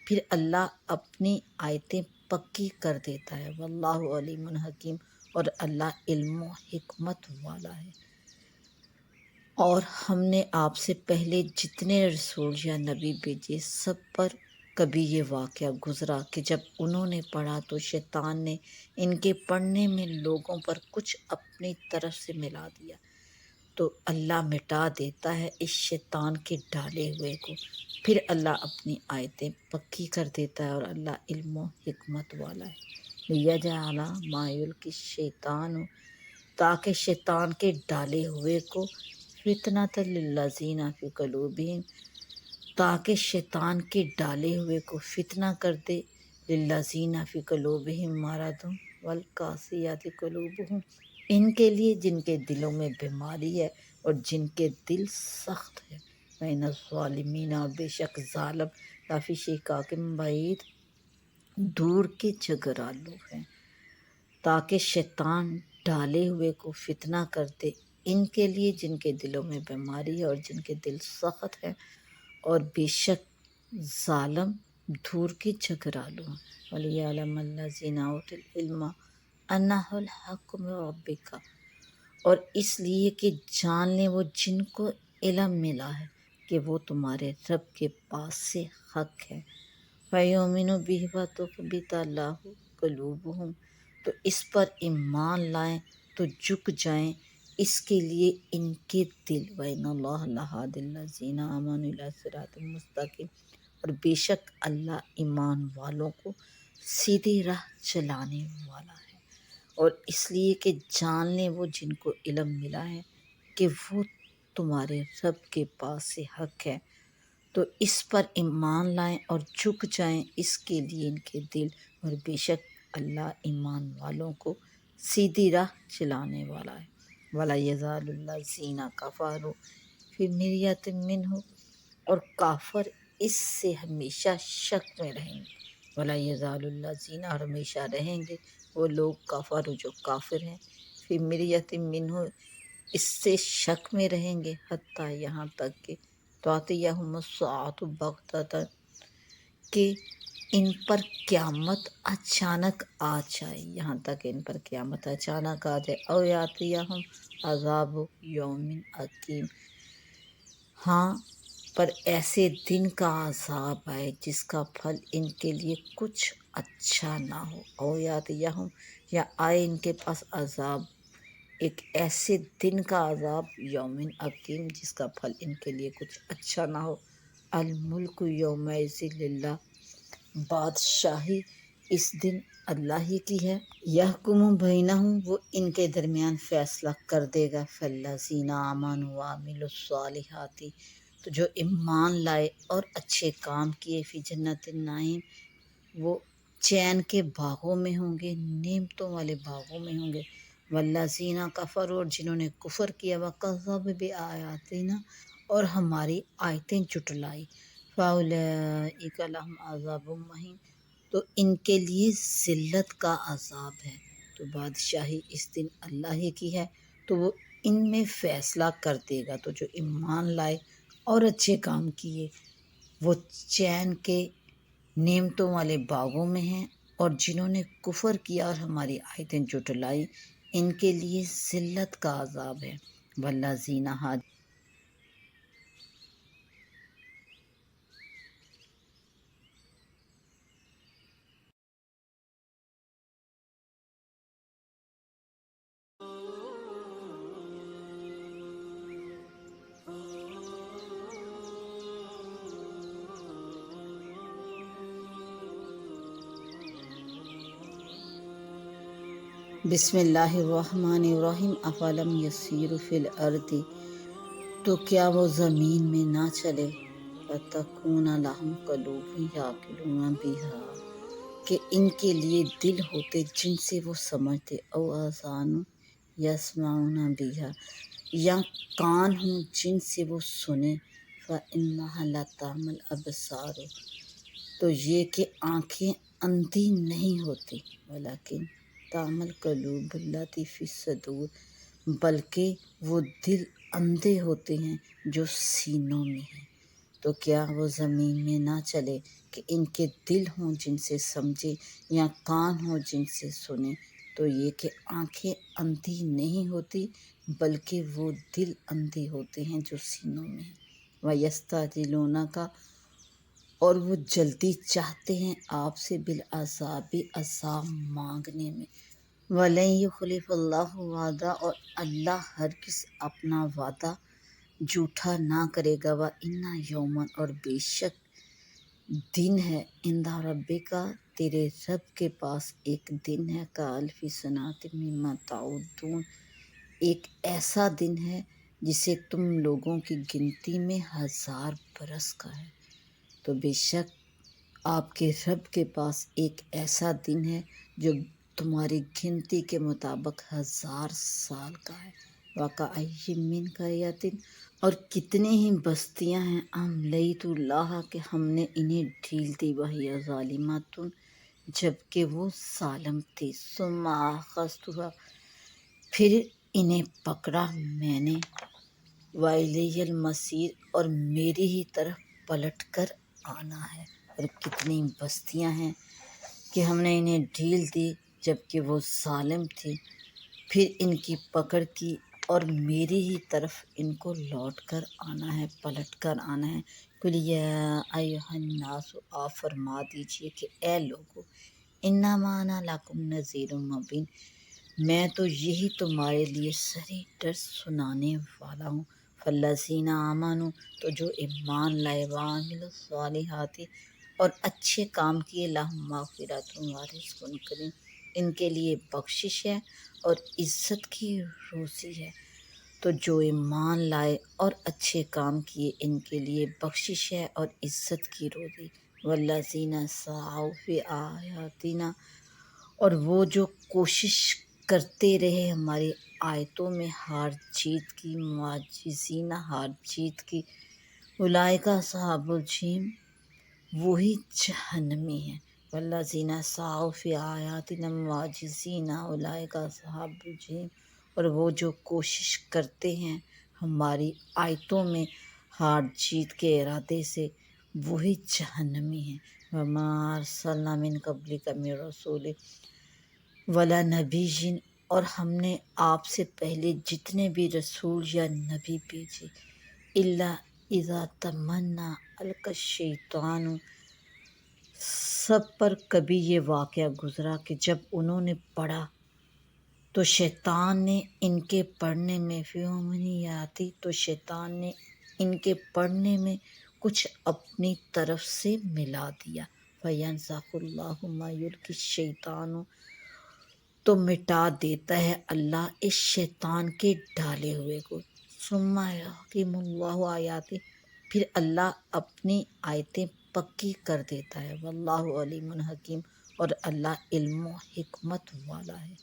پھر اللہ اپنی آیتیں پکی کر دیتا ہے۔ واللہ علیم حکیم، اور اللہ علم و حکمت والا ہے۔ اور ہم نے آپ سے پہلے جتنے رسول یا نبی بھیجے، سب پر کبھی یہ واقعہ گزرا کہ جب انہوں نے پڑھا تو شیطان نے ان کے پڑھنے میں لوگوں پر کچھ اپنی طرف سے ملا دیا، تو اللہ مٹا دیتا ہے اس شیطان کے ڈالے ہوئے کو، پھر اللہ اپنی آیتیں پکی کر دیتا ہے، اور اللہ علم و حکمت والا ہے۔ لِيَجْعَلَ مَا يُلْقِي الشَّيْطَانُ، تاکہ شیطان کے ڈالے ہوئے کو، فِتْنَةً لِلَّذِينَ فِي قُلُوبِهِمْ، تاکہ شیطان کے ڈالے ہوئے کو فتنہ کر دے، لِلَّذِينَ فِي قُلُوبِهِمْ مَرَضٌ وَالْقَاسِيَةِ قُلُوبُهُمْ، ان کے لیے جن کے دلوں میں بیماری ہے اور جن کے دل سخت ہے۔ وَإِنَّ الظَّالِمِينَ، اور بے شک ظالم، لَفِي شِقَاقٍ بَعِيدٍ، دور کے جھگڑالو ہیں۔ تاکہ شیطان ڈالے ہوئے کو فتنہ کر دے ان کے لیے جن کے دلوں میں بیماری ہے اور جن کے دل سخت ہے، اور بے شک ظالم دور کے جھگڑالو ہیں۔ وَلِيَعْلَمَ الَّذِينَ أُوتُوا الْعِلْمَ أَنَّهُ الْحَقُّ مِن رَّبِّكَ، اور اس لیے کہ جان لیں وہ جن کو علم ملا ہے کہ وہ تمہارے رب کے پاس سے حق ہے۔ فَيُؤْمِنُوا بِهِ وَتُخْبِتَ لَهُ قُلُوبُهُمْ، تو اس پر ایمان لائیں تو جھک جائیں اس کے لیے ان کے دل۔ وَإِنَّ اللَّهَ لَهَادِ الَّذِينَ آمَنُوا إِلَىٰ صِرَاطٍ مُّسْتَقِيمٍ، اور بے شک اللہ ایمان والوں کو سیدھی راہ چلانے والا ہے۔ اور اس لیے کہ جان لیں وہ جن کو علم ملا ہے کہ وہ تمہارے رب کے پاس سے حق ہے، تو اس پر ایمان لائیں اور جھک جائیں اس کے لیے ان کے دل، اور بے شک اللہ ایمان والوں کو سیدھی راہ چلانے والا ہے۔ ولا یزال الذین کفروا فی مریۃ منہ، اور کافر اس سے ہمیشہ شک میں رہیں گے۔ ولا یزال الذین، اور ہمیشہ رہیں گے وہ لوگ کفر جو کافر ہیں، فی مریۃ منہ، اس سے شک میں رہیں گے، حتیٰ یہاں تک کہ تأتیہم الساعۃ بغتۃ، کہ ان پر قیامت اچانک آ جائے، یہاں تک ان پر قیامت اچانک آ جائے، او یاتیہم عذاب یوم عقیم، ہاں پر ایسے دن کا عذاب آئے جس کا پھل ان کے لیے کچھ اچھا نہ ہو، او یاتیہم، یا آئے ان کے پاس عذاب، ایک ایسے دن کا عذاب، یومن عقیم، جس کا پھل ان کے لیے کچھ اچھا نہ ہو۔ الملک یومئذ للہ، بادشاہی اس دن اللہ ہی کی ہے، یحکم بینہم، وہ ان کے درمیان فیصلہ کر دے گا، فالذین آمنوا وعملوا الصالحات، تو جو ایمان لائے اور اچھے کام کیے، فی جنت النعیم، وہ چین کے باغوں میں ہوں گے، نعمتوں والے باغوں میں ہوں گے، والذین کفروا، اور جنہوں نے کفر کیا، وکذبوا بآیاتنا، اور ہماری آیتیں جھٹلائی، فاولئک لہم عذاب مہین، تو ان کے لیے ذلت کا عذاب ہے۔ تو بادشاہی اس دن اللہ ہی کی ہے، تو وہ ان میں فیصلہ کر دے گا، تو جو ایمان لائے اور اچھے کام کیے وہ چین کے نعمتوں والے باغوں میں ہیں، اور جنہوں نے کفر کیا اور ہماری آیتیں جھٹلائی، ان کے لیے ذلت کا عذاب ہے۔ والذین ہادوا، بسم اللہ الرحمن الرحیم، افلم یسیروا فی الارض، تو کیا وہ زمین میں نہ چلے، فتکون لہم قلوب یعقلون بہا، کہ ان کے لیے دل ہوتے جن سے وہ سمجھتے، او آذان یسمعون بہا، یا کان ہوں جن سے وہ سنیں، فإنہا لا تعمی الابصار، تو یہ کہ آنکھیں اندھی نہیں ہوتی، ولیکن تعمی القلوب التی فی الصدور، بلکہ وہ دل اندھے ہوتے ہیں جو سینوں میں ہیں۔ تو کیا وہ زمین میں نہ چلے کہ ان کے دل ہوں جن سے سمجھے، یا کان ہوں جن سے سنے، تو یہ کہ آنکھیں اندھی نہیں ہوتی بلکہ وہ دل اندھے ہوتے ہیں جو سینوں میں ہیں۔ وَيَسْتَعْجِلُونَكَ، اور وہ جلدی چاہتے ہیں آپ سے، بالعذاب، عذاب مانگنے میں، وَلَن يُخْلِفَ اللَّهُ وعدہ، اور اللہ ہرگز اپنا وعدہ جھوٹا نہ کرے گا، وَإِنَّ یوماً، اور بے شک دن ہے، عند ربک، تیرے رب کے پاس ایک دن ہے، کألف سنۃ مما تعدون، ایک ایسا دن ہے جسے تم لوگوں کی گنتی میں 1000 برس کا ہے۔ تو بے شک آپ کے رب کے پاس ایک ایسا دن ہے جو تمہاری گنتی کے مطابق 1000 سال کا ہے۔ وَكَأَيٍّ مِّن قَرْيَةٍ، اور کتنے ہی بستیاں ہیں، أَمْلَيْتُ لَهَا، کہ ہم نے انہیں ڈھیل دی، وَهِيَ ظَالِمَةٌ، جبکہ وہ ظالم تھی، ثُمَّ أَخَذْتُهَا، پھر انہیں پکڑا میں نے، وَإِلَيَّ الْمَصِيرُ، اور میری ہی طرف پلٹ کر آنا ہے۔ اور کتنی بستیاں ہیں کہ ہم نے انہیں ڈھیل دی جبکہ وہ ظالم تھی، پھر ان کی پکڑ کی، اور میری ہی طرف ان کو لوٹ کر آنا ہے، پلٹ کر آنا ہے۔ قُلْ یَا أَیُّہَا النَّاسُ، آپ فرما دیجئے کہ اے لوگو، اِنَّمَا أَنَا لَکُمْ نَذِیرٌ مُبِینٌ، میں تو یہی تمہارے لیے صریح ڈر سنانے والا ہوں۔ فالذین آمنوا، تو جو ایمان لائے، وعملوا الصالحات، اور اچھے کام کیے، لہم مغفرۃ ورزق کریم، ان کے لیے بخشش ہے اور عزت کی روزی ہے۔ تو جو ایمان لائے اور اچھے کام کیے، ان کے لیے بخشش ہے اور عزت کی روزی۔ والذین سعوا فی آیاتنا، اور وہ جو کوشش کرتے رہے ہماری آیتوں میں ہار جیت کی، معجزین ہار جیت کی، اولئک اصحاب الجحیم، وہی جہنمی ہیں۔ والذین سعوا فی آیاتنا معجزین اولئک اصحاب الجحیم، اور وہ جو کوشش کرتے ہیں ہماری آیتوں میں ہار جیت کے ارادے سے، وہی جہنمی ہیں۔ وما ارسلنا من قبلک من رسول ولا نبی، اور ہم نے آپ سے پہلے جتنے بھی رسول یا نبی بھیجے، الا اذا تمنا القی الشیطان، سب پر کبھی یہ واقعہ گزرا کہ جب انہوں نے پڑھا تو شیطان نے ان کے پڑھنے میں فی امنیاتی، تو شیطان نے ان کے پڑھنے میں کچھ اپنی طرف سے ملا دیا۔ فَيَنسَخُ اللَّهُ مَا يُلْقِي الشَّيْطَانُ، تو مٹا دیتا ہے اللہ اس شیطان کے ڈالے ہوئے کو۔ ثُمَّ يُحْكِمُ اللَّهُ آیاتہ، پھر اللہ اپنی آیتیں پکی کر دیتا ہے۔ واللہ علیم حکیم، اور اللہ علم و حکمت والا ہے۔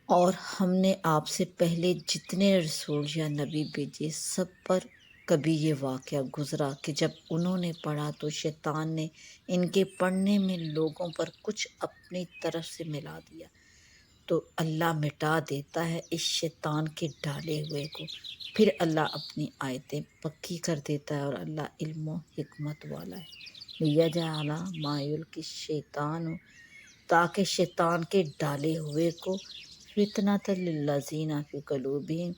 اور ہم نے آپ سے پہلے جتنے رسول یا نبی بھیجے، سب پر کبھی یہ واقعہ گزرا کہ جب انہوں نے پڑھا تو شیطان نے ان کے پڑھنے میں لوگوں پر کچھ اپنی طرف سے ملا دیا، تو اللہ مٹا دیتا ہے اس شیطان کے ڈالے ہوئے کو، پھر اللہ اپنی آیتیں پکی کر دیتا ہے، اور اللہ علم و حکمت والا ہے۔ لیجعل ما یلقی الشیطان، تاکہ شیطان کے ڈالے ہوئے کو فتنۃ للذین فی قلوبہم،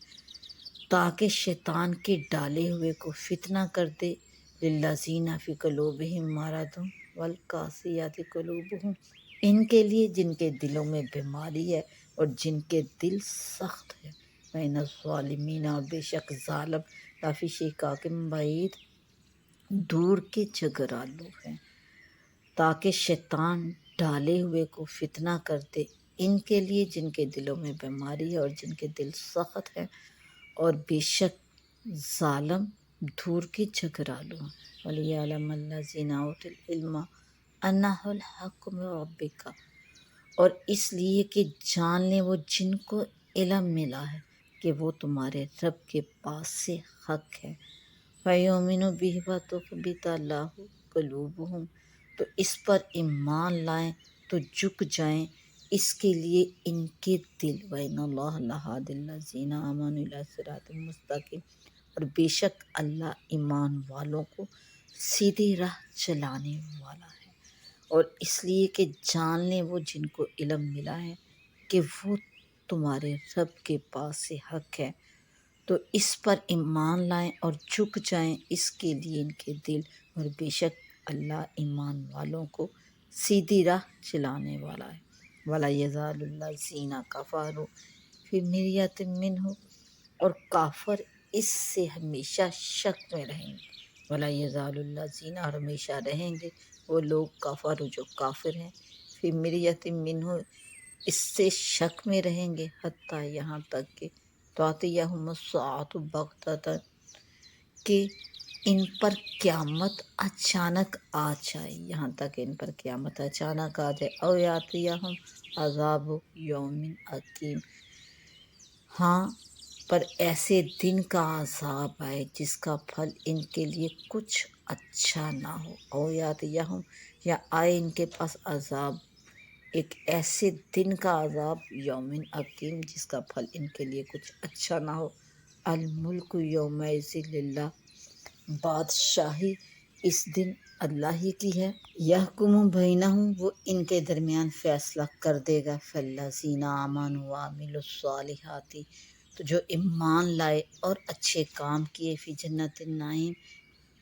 تاکہ شیطان کے ڈالے ہوئے کو فتنہ کر دے، للذین فی قلوبہم مرض والقاسیۃ قلوبہم، ان کے لیے جن کے دلوں میں بیماری ہے اور جن کے دل سخت ہے۔ وَإِنَّ الظَّالِمِينَ، اور بے شک ظالم لفی شقاق بعید، دور کے جھگڑالو ہیں۔ تاکہ شیطان ڈالے ہوئے کو فتنہ کر دے ان کے لیے جن کے دلوں میں بیماری ہے اور جن کے دل سخت ہیں، اور بے شک ظالم دور کے جھگڑالو ہیں۔ وَلِيَعْلَمَ الَّذِينَ أُوتُوا الْعِلْمَ أَنَّهُ الْحَقُّ مِن رَبِّكَ، اور اس لیے کہ جان لیں وہ جن کو علم ملا ہے کہ وہ تمہارے رب کے پاس سے حق ہے۔ فَيُؤْمِنُوا بِهِ وَتُخْبِتَ لَهُ قُلُوبُهُمْ، تو اس پر ایمان لائیں تو جھک جائیں اس کے لیے ان کے دل۔ وَإِنَّ اللَّهَ لَهَادِ الَّذِينَ آمَنُوا إِلَىٰ صِرَاطٍ مُّسْتَقِيمٍ، اور بے شک اللہ ایمان والوں کو سیدھی راہ چلانے والا ہے۔ اور اس لیے کہ جان لیں وہ جن کو علم ملا ہے کہ وہ تمہارے رب کے پاس سے حق ہے، تو اس پر ایمان لائیں اور جھک جائیں اس کے لیے ان کے دل، اور بے شک اللہ ایمان والوں کو سیدھی راہ چلانے والا ہے۔ وَلَا يَزَالُ الَّذِينَ كَفَرُوا فِي مِرْيَةٍ مِّنْهُ، اور کافر اس سے ہمیشہ شک میں رہیں گے۔ وَلَا يَزَالُ الَّذِينَ، اور ہمیشہ رہیں گے وہ لوگ کفر جو کافر ہیں، فِي مِرْيَةٍ مِّنْهُ، اس سے شک میں رہیں گے، حتیٰ یہاں تک کہ تَأْتِیَہُمُ السَّاعَةُ بَغْتَةً، کہ ان پر قیامت اچانک آ جائے، یہاں تک ان پر قیامت اچانک آ جائے۔ او یاتیہم عذاب یوم عقیم، ہاں پر ایسے دن کا عذاب آئے جس کا پھل ان کے لیے کچھ اچھا نہ ہو۔ او یاتیہم، یا آئے ان کے پاس عذاب ایک ایسے دن کا عذاب، یومن عقیم، جس کا پھل ان کے لیے کچھ اچھا نہ ہو۔ الملک یومئذ للہ، بادشاہی اس دن اللہ ہی کی ہے۔ یحکم بینہم، وہ ان کے درمیان فیصلہ کر دے گا۔ فالذین آمنوا وعملوا الصالحات، تو جو ایمان لائے اور اچھے کام کیے، فی جنت النعیم،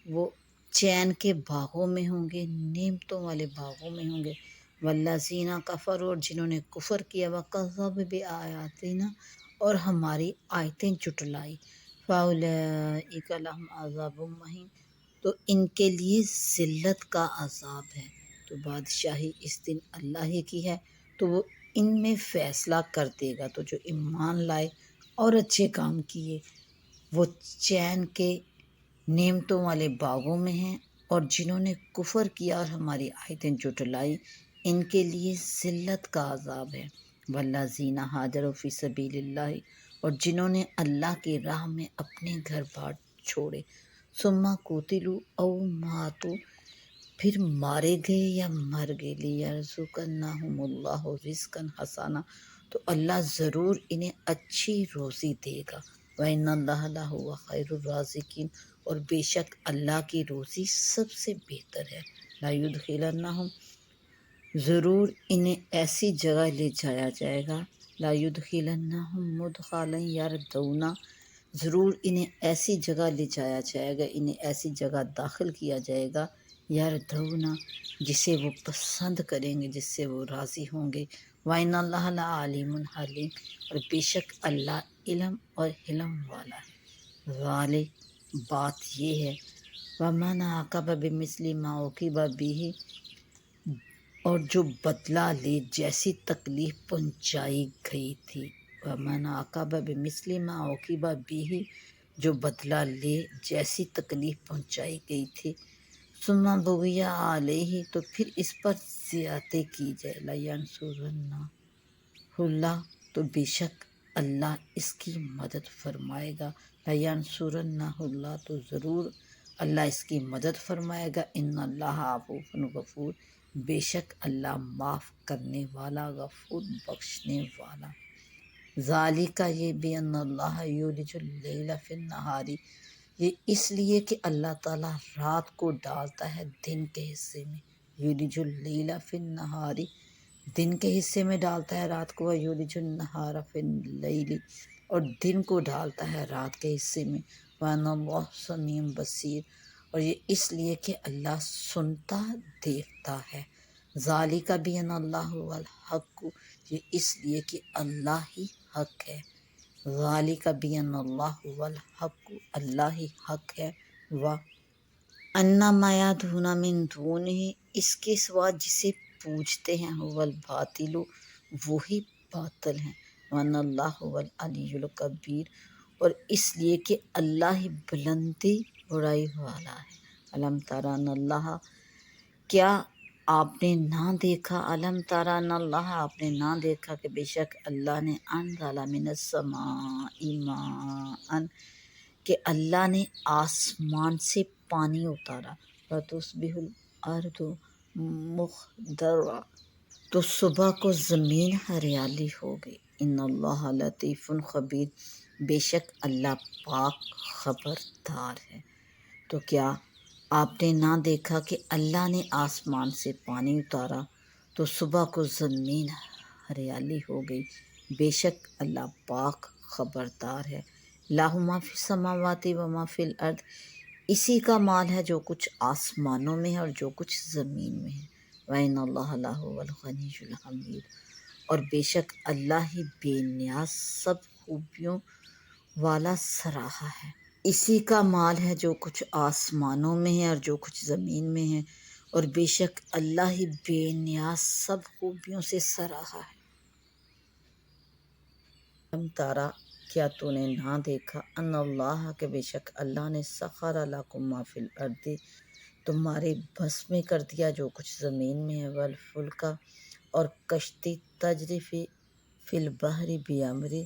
وہ چین کے باغوں میں ہوں گے، نعمتوں والے باغوں میں ہوں گے۔ والذین کفروا، اور جنہوں نے کفر کیا، وکذبوا بآیاتنا، اور ہماری آیتیں جھٹلائی، فاولئک لہم عذاب مہین، تو ان کے لیے ذلت کا عذاب ہے۔ تو بادشاہی اس دن اللہ ہی کی ہے، تو وہ ان میں فیصلہ کر دے گا۔ تو جو ایمان لائے اور اچھے کام کیے وہ چین کے نعمتوں والے باغوں میں ہیں، اور جنہوں نے کفر کیا اور ہماری آیتیں جھٹلائی، ان کے لیے ذلت کا عذاب ہے۔ والذین ہاجروا فی سبیل اللہ، اور جنہوں نے اللہ کی راہ میں اپنے گھر بار چھوڑے، ثم قتلوا او ماتوا، پھر مارے گئے یا مر گئے، لیرزقنہم اللہ رزقا حسنا، تو اللہ ضرور انہیں اچھی روزی دے گا، وَإِنَّ اللَّهَ لَهُوَ خَيْرُ الرَّازِقِينَ، اور بے شک اللہ کی روزی سب سے بہتر ہے، لَيُدْخِلَنَّهُمْ، ضرور انہیں ایسی جگہ لے جایا جائے گا، لَيُدْخِلَنَّهُمْ مُدْخَلًا يَرْضَوْنَ، ضرور انہیں ایسی جگہ لے جایا جائے گا، انہیں ایسی جگہ داخل کیا جائے گا، یردونا، جسے وہ پسند کریں گے، جس سے وہ راضی ہوں گے، وَإِنَّ اللَّهَ لَعَلِيمٌ حَلِيمٌ، اور بے شک اللہ علم اور حلم والا ہے، ذالک، بات یہ ہے، وَمَنْ عَاقَبَ بِمِثْلِ مَا عُوقِبَ بِهِ، اور جو بدلہ لے جیسی تکلیف پہنچائی گئی تھی، وَمَنْ عَاقَبَ بِمِثْلِ مَا عُوقِبَ بِهِ، جو بدلہ لے جیسی تکلیف پہنچائی گئی تھی، ثم بغی علیہ، تو پھر اس پر زیادتی کی جائے، لینصرنہ اللہ، تو بے شک اللہ اس کی مدد فرمائے گا، لینصرنہ اللہ، تو ضرور اللہ اس کی مدد فرمائے گا، ان اللہ عفو غفور، بے شک اللہ معاف کرنے والا، غفور بخشنے والا، ذالک، یہ بِأَنَّ اللَّهَ یولج اللیل فی النہار، یہ اس لیے کہ اللہ تعالیٰ رات کو ڈالتا ہے دن کے حصے میں، یولج اللیل فی النہار، دن کے حصے میں ڈالتا ہے رات کو، یولج النہار فی اللیل، اور دن کو ڈالتا ہے رات کے حصے میں، وَأَنَّ اللَّهَ سمیع بصیر، اور یہ اس لیے کہ اللہ سنتا دیکھتا ہے، ذالک بِأَنَّ اللَّهَ هُوَ الْحَقُّ، یہ اس لیے کہ اللہ ہی حق ہے، ذالک بِأَنَّ اللَّهَ هُوَ الْحَقُّ، اللہ ہی حق ہے، وَأَنَّ مَا يَدْعُونَ مِن دُونِهِ، اس کے سوا جسے پوجتے ہیں، هُوَ الْبَاطِلُ، وہی باطل ہیں، وَأَنَّ اللَّهَ هُوَ الْعَلِيُّ الْكَبِيرُ، اور اس لیے کہ اللہ ہی بلندی بڑائی والا ہے، الم ترى ان اللہ، کیا آپ نے نہ دیکھا، علم تارا ان اللہ، آپ نے نہ دیکھا کہ بے شک اللہ نے انزل من السماء ماء، کہ اللہ نے آسمان سے پانی اتارا، فتصبح الارض مخضرا، تو صبح کو زمین ہریالی ہو گئی، ان اللہ لطیف خبیر، بے شک اللہ پاک خبردار ہے، تو کیا آپ نے نہ دیکھا کہ اللہ نے آسمان سے پانی اتارا تو صبح کو زمین ہریالی ہو گئی، بے شک اللہ پاک خبردار ہے، لاہ ما فی السماوات و ما فی الارض، اسی کا مال ہے جو کچھ آسمانوں میں ہے اور جو کچھ زمین میں ہے، وَإِنَّ اللَّهَ لَهُوَ الْغَنِيُّ الْحَمِيدُ، اور بے شک اللہ ہی بے نیاز سب خوبیوں والا سراہا ہے، اسی کا مال ہے جو کچھ آسمانوں میں ہے اور جو کچھ زمین میں ہے، اور بے شک اللہ ہی بے نیاز سب خوبیوں سے سراہا ہے، ہم تارا، کیا تو نے نہ دیکھا، ان اللہ، کہ بے شک اللہ نے سخر لکم ما فی الارض، تمہارے بس میں کر دیا جو کچھ زمین میں ہے، والفلک، اور کشتی، تجری فی البحر بامری،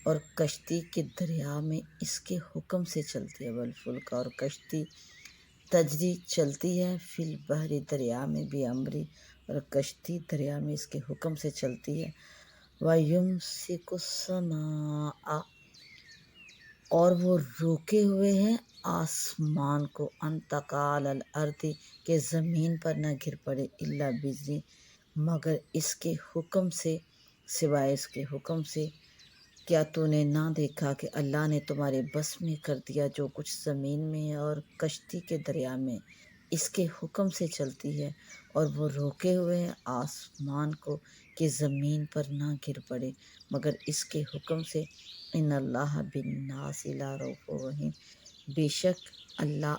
اور کشتی کے دریا میں اس کے حکم سے چلتی ہے، والفلک، اور کشتی، تجری چلتی ہے، فی البحر دریا میں، بامری، اور کشتی دریا میں اس کے حکم سے چلتی ہے، وَيُمْسِكُ السَّمَاءَ، اور وہ روکے ہوئے ہیں آسمان کو، ان تقع علی الارض، کہ زمین پر نہ گر پڑے، الا باذنہ، مگر اس کے حکم سے، سوائے اس کے حکم سے، کیا تو نے نہ دیکھا کہ اللہ نے تمہارے بس میں کر دیا جو کچھ زمین میں ہے اور کشتی کے دریا میں اس کے حکم سے چلتی ہے، اور وہ روکے ہوئے ہیں آسمان کو کہ زمین پر نہ گر پڑے مگر اس کے حکم سے، ان اللہ بالناس لرؤوف رحیم، بے شک اللہ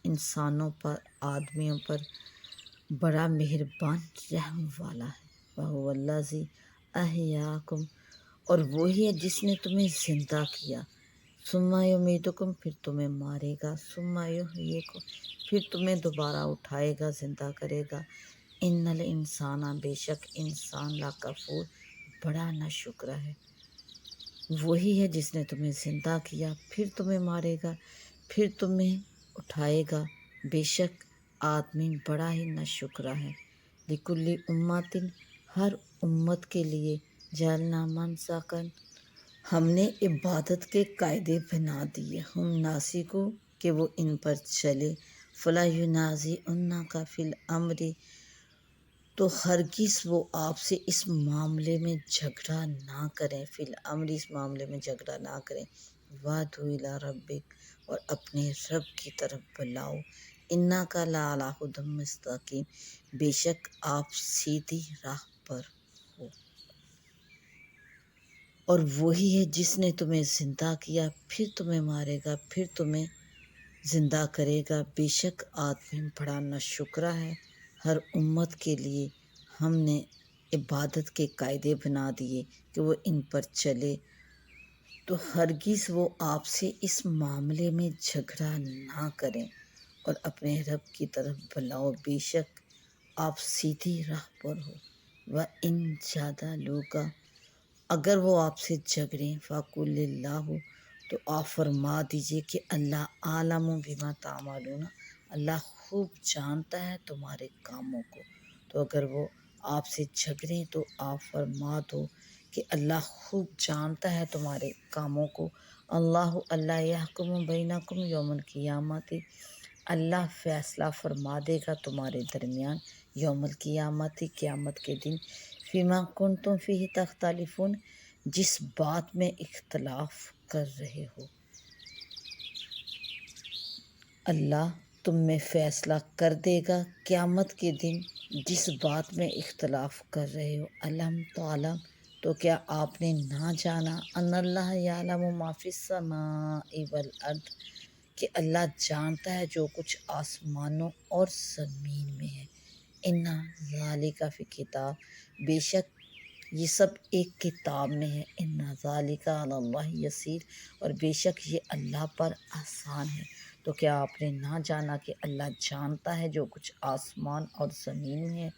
انسانوں پر، آدمیوں پر بڑا مہربان رحم والا ہے، وَهُوَ الَّذِي أَحْيَاكُمْ، اور وہی ہے جس نے تمہیں زندہ کیا، ثم یمیتکم، پھر تمہیں مارے گا، ثم یحییکم، پھر تمہیں دوبارہ اٹھائے گا، زندہ کرے گا، ان الانسان، بے شک انسان، لکفور، بڑا ناشکرا ہے۔ وہی ہے جس نے تمہیں زندہ کیا، پھر تمہیں مارے گا، پھر تمہیں اٹھائے گا۔ بے شک آدمی بڑا ہی ناشکرا ہے۔ لِکُلِّ اُمَّةٍ، ہر امت کے لیے، جعلنا منسکا، ہم نے عبادت کے قاعدے بنا دیے، ہم ناسکو، کہ وہ ان پر چلے۔ فَلَا يُنَازِعُنَّكَ فِي الْأَمْرِ، تو ہرگز وہ آپ سے اس معاملے میں جھگڑا نہ کریں، فی الامر، اس معاملے میں جھگڑا نہ کریں۔ وَادْعُ إِلَىٰ رَبِّكَ، اور اپنے رب کی طرف بلاؤ۔ إِنَّكَ لَعَلَىٰ هُدًى مُسْتَقِيمٍ، بے شک آپ سیدھی راہ پر ہو۔ اور وہی ہے جس نے تمہیں زندہ کیا، پھر تمہیں مارے گا، پھر تمہیں زندہ کرے گا۔ بے شک آدمی بڑا ناشکرا ہے۔ ہر امت کے لیے ہم نے عبادت کے قاعدے بنا دیے کہ وہ ان پر چلے، تو ہرگز وہ آپ سے اس معاملے میں جھگڑا نہ کریں، اور اپنے رب کی طرف بلاؤ، بے شک آپ سیدھی راہ پر ہو۔ وَإِن جَادَلُوكَ، اگر وہ آپ سے جھگڑیں، فَقُلِ اللّٰهُ، تو آپ فرما دیجئے کہ اللہ عالم بما تعملون، اللہ خوب جانتا ہے تمہارے کاموں کو۔ تو اگر وہ آپ سے جھگڑیں تو آپ فرما دو کہ اللہ خوب جانتا ہے تمہارے کاموں کو۔ اللہ یحکم بینکم یوم القیامت، اللہ فیصلہ فرما دے گا تمہارے درمیان یوم القیامت، قیامت کے دن، فیما کنتم فیہ تختلفون، جس بات میں اختلاف کر رہے ہو۔ اللہ تم میں فیصلہ کر دے گا قیامت کے دن جس بات میں اختلاف کر رہے ہو۔ الم تعلم، تو کیا آپ نے نہ جانا، ان اللہ یعلم ما فی السماء والارض، کہ اللہ جانتا ہے جو کچھ آسمانوں اور زمین میں ہے۔ ان ذالک فی کتاب، بے شک یہ سب ایک کتاب میں ہے۔ ان ذالک علی اللہ یسیر، اور بے شک یہ اللہ پر آسان ہے۔ تو کیا آپ نے نہ جانا کہ اللہ جانتا ہے جو کچھ آسمان اور زمین میں ہے،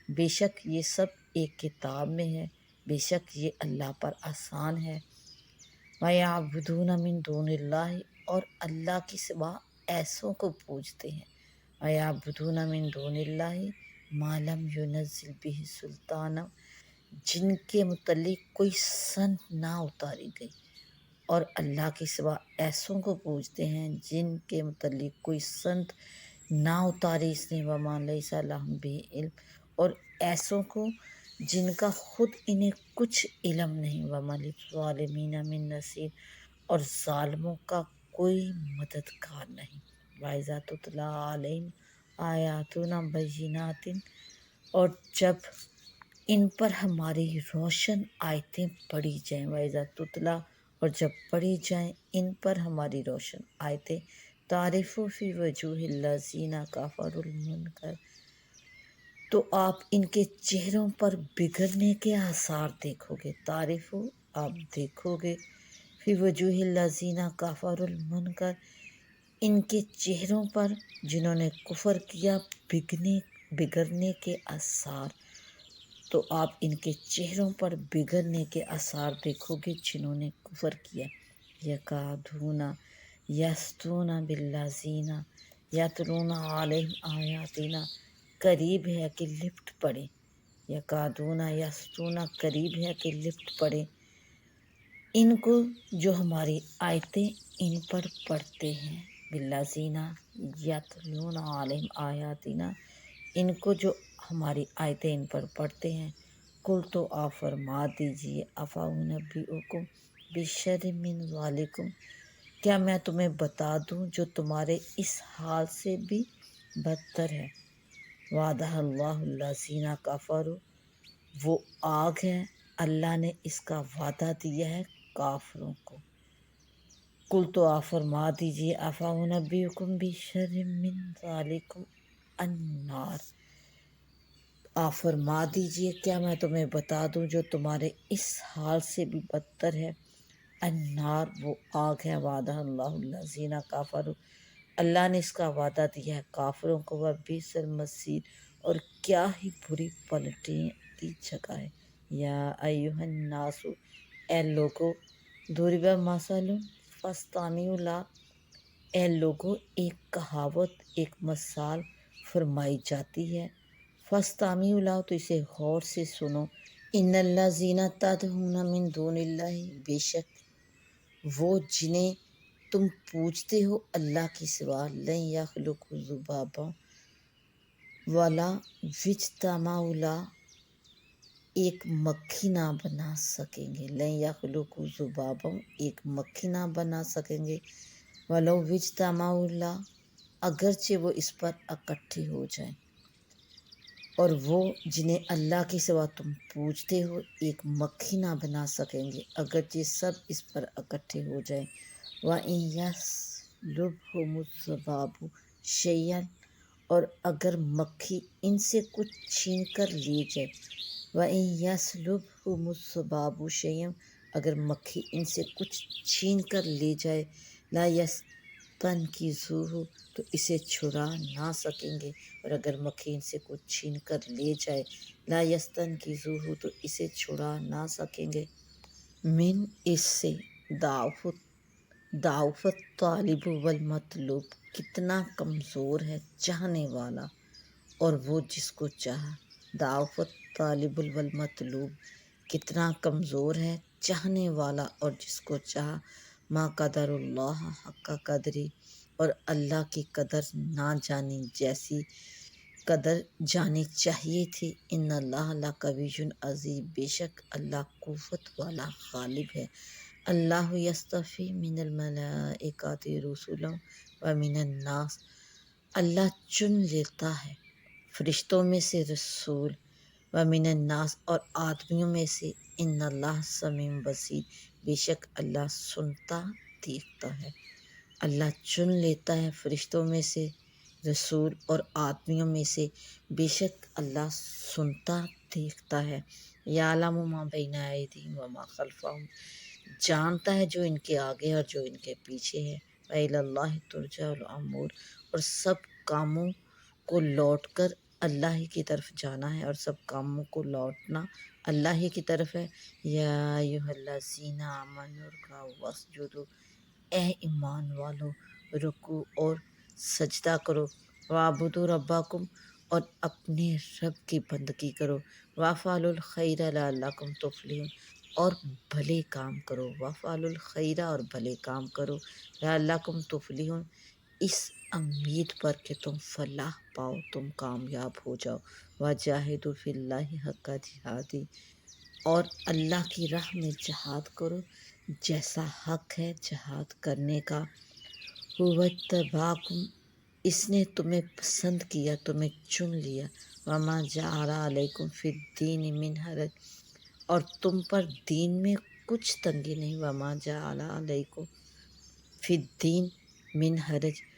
بے شک یہ سب ایک کتاب میں ہے، بے شک یہ اللہ پر آسان ہے۔ وَيَعْبُدُونَ مِن دُونِ اللّٰہِ، اور اللہ کے سوا ایسوں کو پوجتے ہیں۔ وَيَعْبُدُونَ مِن دُونِ اللّٰہِ مَا لَمْ يُنَزِّلْ بِهِ سُلْطَانًا، جن کے متعلق کوئی سند نہ اتاری گئی، اور اللہ کے سوا ایسوں کو پوجتے ہیں جن کے متعلق کوئی سند نہ اتاری اس نے، وَمَا لَيْسَ لَهُم بِهِ علم، اور ایسوں کو جن کا خود انہیں کچھ علم نہیں، وَمَا لِلظَّالِمِينَ مِن نَصِيرٍ، اور ظالموں کا کوئی مددگار نہیں۔ وَإِذَا تُتْلَىٰ عَلَيْهِمْ آیاتُنَا بَيِّنَاتٍ، اور جب ان پر ہماری روشن آیتیں پڑھی جائیں، وَإِذَا تُتْلَىٰ، اور جب پڑھی جائیں ان پر ہماری روشن آیتیں، تَعْرِفُ فِي وُجُوهِ الَّذِينَ كَفَرُوا الْمُنکَرَ، تو آپ ان کے چہروں پر بگڑنے کے آثار دیکھو گے۔ تعریف، آپ دیکھو گے، فی وجوہ الذین کفروا المنکر، ان کے چہروں پر جنہوں نے کفر کیا بگڑنے کے آثار، تو آپ ان کے چہروں پر بگڑنے کے آثار دیکھو گے جنہوں نے کفر کیا۔ یکادون یسطون بالذین یتلون علیہم آیاتنا، قریب ہے کہ لپٹ پڑے، یکادون یسطون، قریب ہے کہ لپٹ پڑے، ان کو جو ہماری آیتیں ان پر پڑھتے ہیں، بالذین یتلون علیہم آیاتنا، ان کو جو ہماری آیتیں ان پر پڑھتے ہیں۔ قل، تو آپ فرما دیجئے، افانبئکم بشر من ذالکم، کیا میں تمہیں بتا دوں جو تمہارے اس حال سے بھی بدتر ہے۔ وعدہ اللہ الذین کفروا، وہ آگ ہے، اللہ نے اس کا وعدہ دیا ہے کافروں کو۔ قل، تو آپ فرما دیجئے، افانبئکم بشر من ذالکم النار، آپ فرما دیجئے کیا میں تمہیں بتا دوں جو تمہارے اس حال سے بھی بدتر ہے۔ النار، وہ آگ ہے، وعدہ اللہ الذین کفروا، اللہ نے اس کا وعدہ دیا ہے کافروں کو، وبئس المصیر، اور کیا ہی بری پلٹنے کی جگہ ہے۔ یا ایہا الناس، اے لوگو، ضرب مثل فاستمعوا لہ، اے لوگو ایک کہاوت، ایک مثال فرمائی جاتی ہے، فاستمعوا لہ تو اسے غور سے سنو، ان الذین تدعون من دون اللہ، بے شک وہ جنہیں تم پوجتے ہو اللہ کے سوا، لن یخلقوا ذبابا ولا وجتمعوا لہ، ایک مکھی نہ بنا سکیں گے، لن یخلقوا ذبابا، ایک مکھی نہ بنا سکیں گے، ولو وجتمعوا لہ، اگرچہ وہ اس پر اکٹھے ہو جائیں، اور وہ جنہیں اللہ کے سوا تم پوجتے ہو ایک مکھی نہ بنا سکیں گے اگرچہ سب اس پر اکٹھے ہو جائیں، وَإِن يَسْلُبْهُمُ الذُّبَابُ شَيْئًا، اور اگر مکھی ان سے کچھ چھین کر لے جائے، وَإِن يَسْلُبْهُمُ الذُّبَابُ شَيْئًا، اگر مکھی ان سے کچھ چھین کر لے جائے، لا يَسْتَنْقِذُوهُ، تو اسے چھڑا نہ سکیں گے، اور اگر مکھی ان سے کچھ چھین کر لے جائے، لا يَسْتَنْقِذُوهُ، تو اسے چھڑا نہ سکیں گے، من، اس سے، ضعف الطالب والمطلوب، کتنا کمزور ہے چاہنے والا اور وہ جس کو چاہا، ضعف الطالب والمطلوب، کتنا کمزور ہے چاہنے والا اور جس کو چاہا، ما قدر اللہ حق قدری، اور اللہ کی قدر نہ جانی جیسی قدر جانی چاہیے تھی، ان اللہ لقوی عزیز، بے شک اللہ قوت والا غالب ہے، اللہ یصطفی من الملائکۃ رسلا ومن الناس، اللہ چن لیتا ہے فرشتوں میں سے رسول، ومن الناس، اور آدمیوں میں سے، ان اللہ سمیع بصیر، بے شک اللہ سنتا دیکھتا ہے، اللہ چن لیتا ہے فرشتوں میں سے رسول اور آدمیوں میں سے، بے شک اللہ سنتا دیکھتا ہے، یعلم ما بین ایدیہم وما خلفہم، جانتا ہے جو ان کے آگے اور جو ان کے پیچھے ہے، وإلی اللہ ترجع الامور، اور سب کاموں کو لوٹ کر اللہ ہی کی طرف جانا ہے، اور سب کاموں کو لوٹنا اللہ ہی کی طرف ہے، یا ایھا الذین آمنوا ارکعوا واسجدوا، اے ایمان والو رکوع اور سجدہ کرو، وَاعْبُدُوا رَبَّکُم، اور اپنے رب کی بندگی کرو، وَافْعَلُوا الْخَیْرَ لَعَلَّکُم تُفْلِحُونَ، اور بھلے کام کرو، وَافْعَلُوا الْخَیْرَ، اور بھلے کام کرو، لَعَلَّکُم تُفْلِحُونَ، اس امید پر کہ تم فلاح پاؤ، تم کامیاب ہو جاؤ، وَجَاہِدُوا فِی اللَّہِ حَقَّ جِہادِهِ، اور اللہ کی راہ میں جہاد کرو جیسا حق ہے جہاد کرنے کا، هُوَ اجْتَبَاکُم، اس نے تمہیں پسند کیا، تمہیں چن لیا، وَمَا جَعَلَ عَلَیکُم فِی الدِّینِ مِنْ حَرَجٍ، اور تم پر دین میں کچھ تنگی نہیں، وَمَا جَعَلَ عَلَیکُم فِی الدِّینِ مِنْ حَرَجٍ،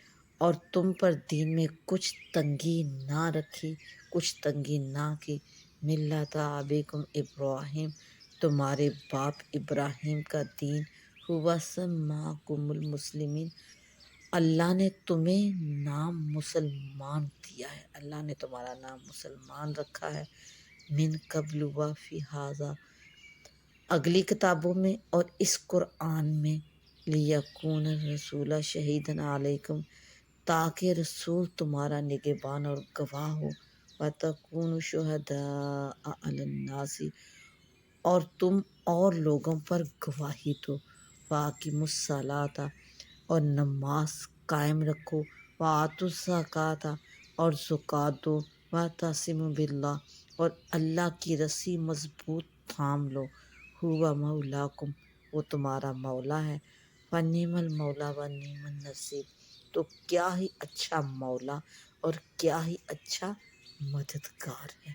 اور تم پر دین میں کچھ تنگی نہ رکھی، کچھ تنگی نہ کی، ملۃ ابیکم ابراہیم، تمہارے باپ ابراہیم کا دین، هُوَ سَمَّاکُمُ الْمُسْلِمِینَ، اللہ نے تمہیں نام مسلمان دیا ہے، اللہ نے تمہارا نام مسلمان رکھا ہے، من قبل وفی ھذا، اگلی کتابوں میں اور اس قرآن میں، لیکون الرسول شہیدا علیکم، تاکہ رسول تمہارا نگہبان اور گواہ ہو، وتکونوا شہداء علی الناس، اور تم اور لوگوں پر گواہی دو، واقیموا الصلاۃ، اور نماز قائم رکھو، وآتوا الزکوٰۃ، اور زکوٰۃ دو، واعتصموا باللہ، اور اللہ کی رسی مضبوط تھام لو، ھو مولاکم، وہ تمہارا مولا ہے، فنعم المولا ونعم النصیر، تو کیا ہی اچھا مولا اور کیا ہی اچھا مددگار ہے۔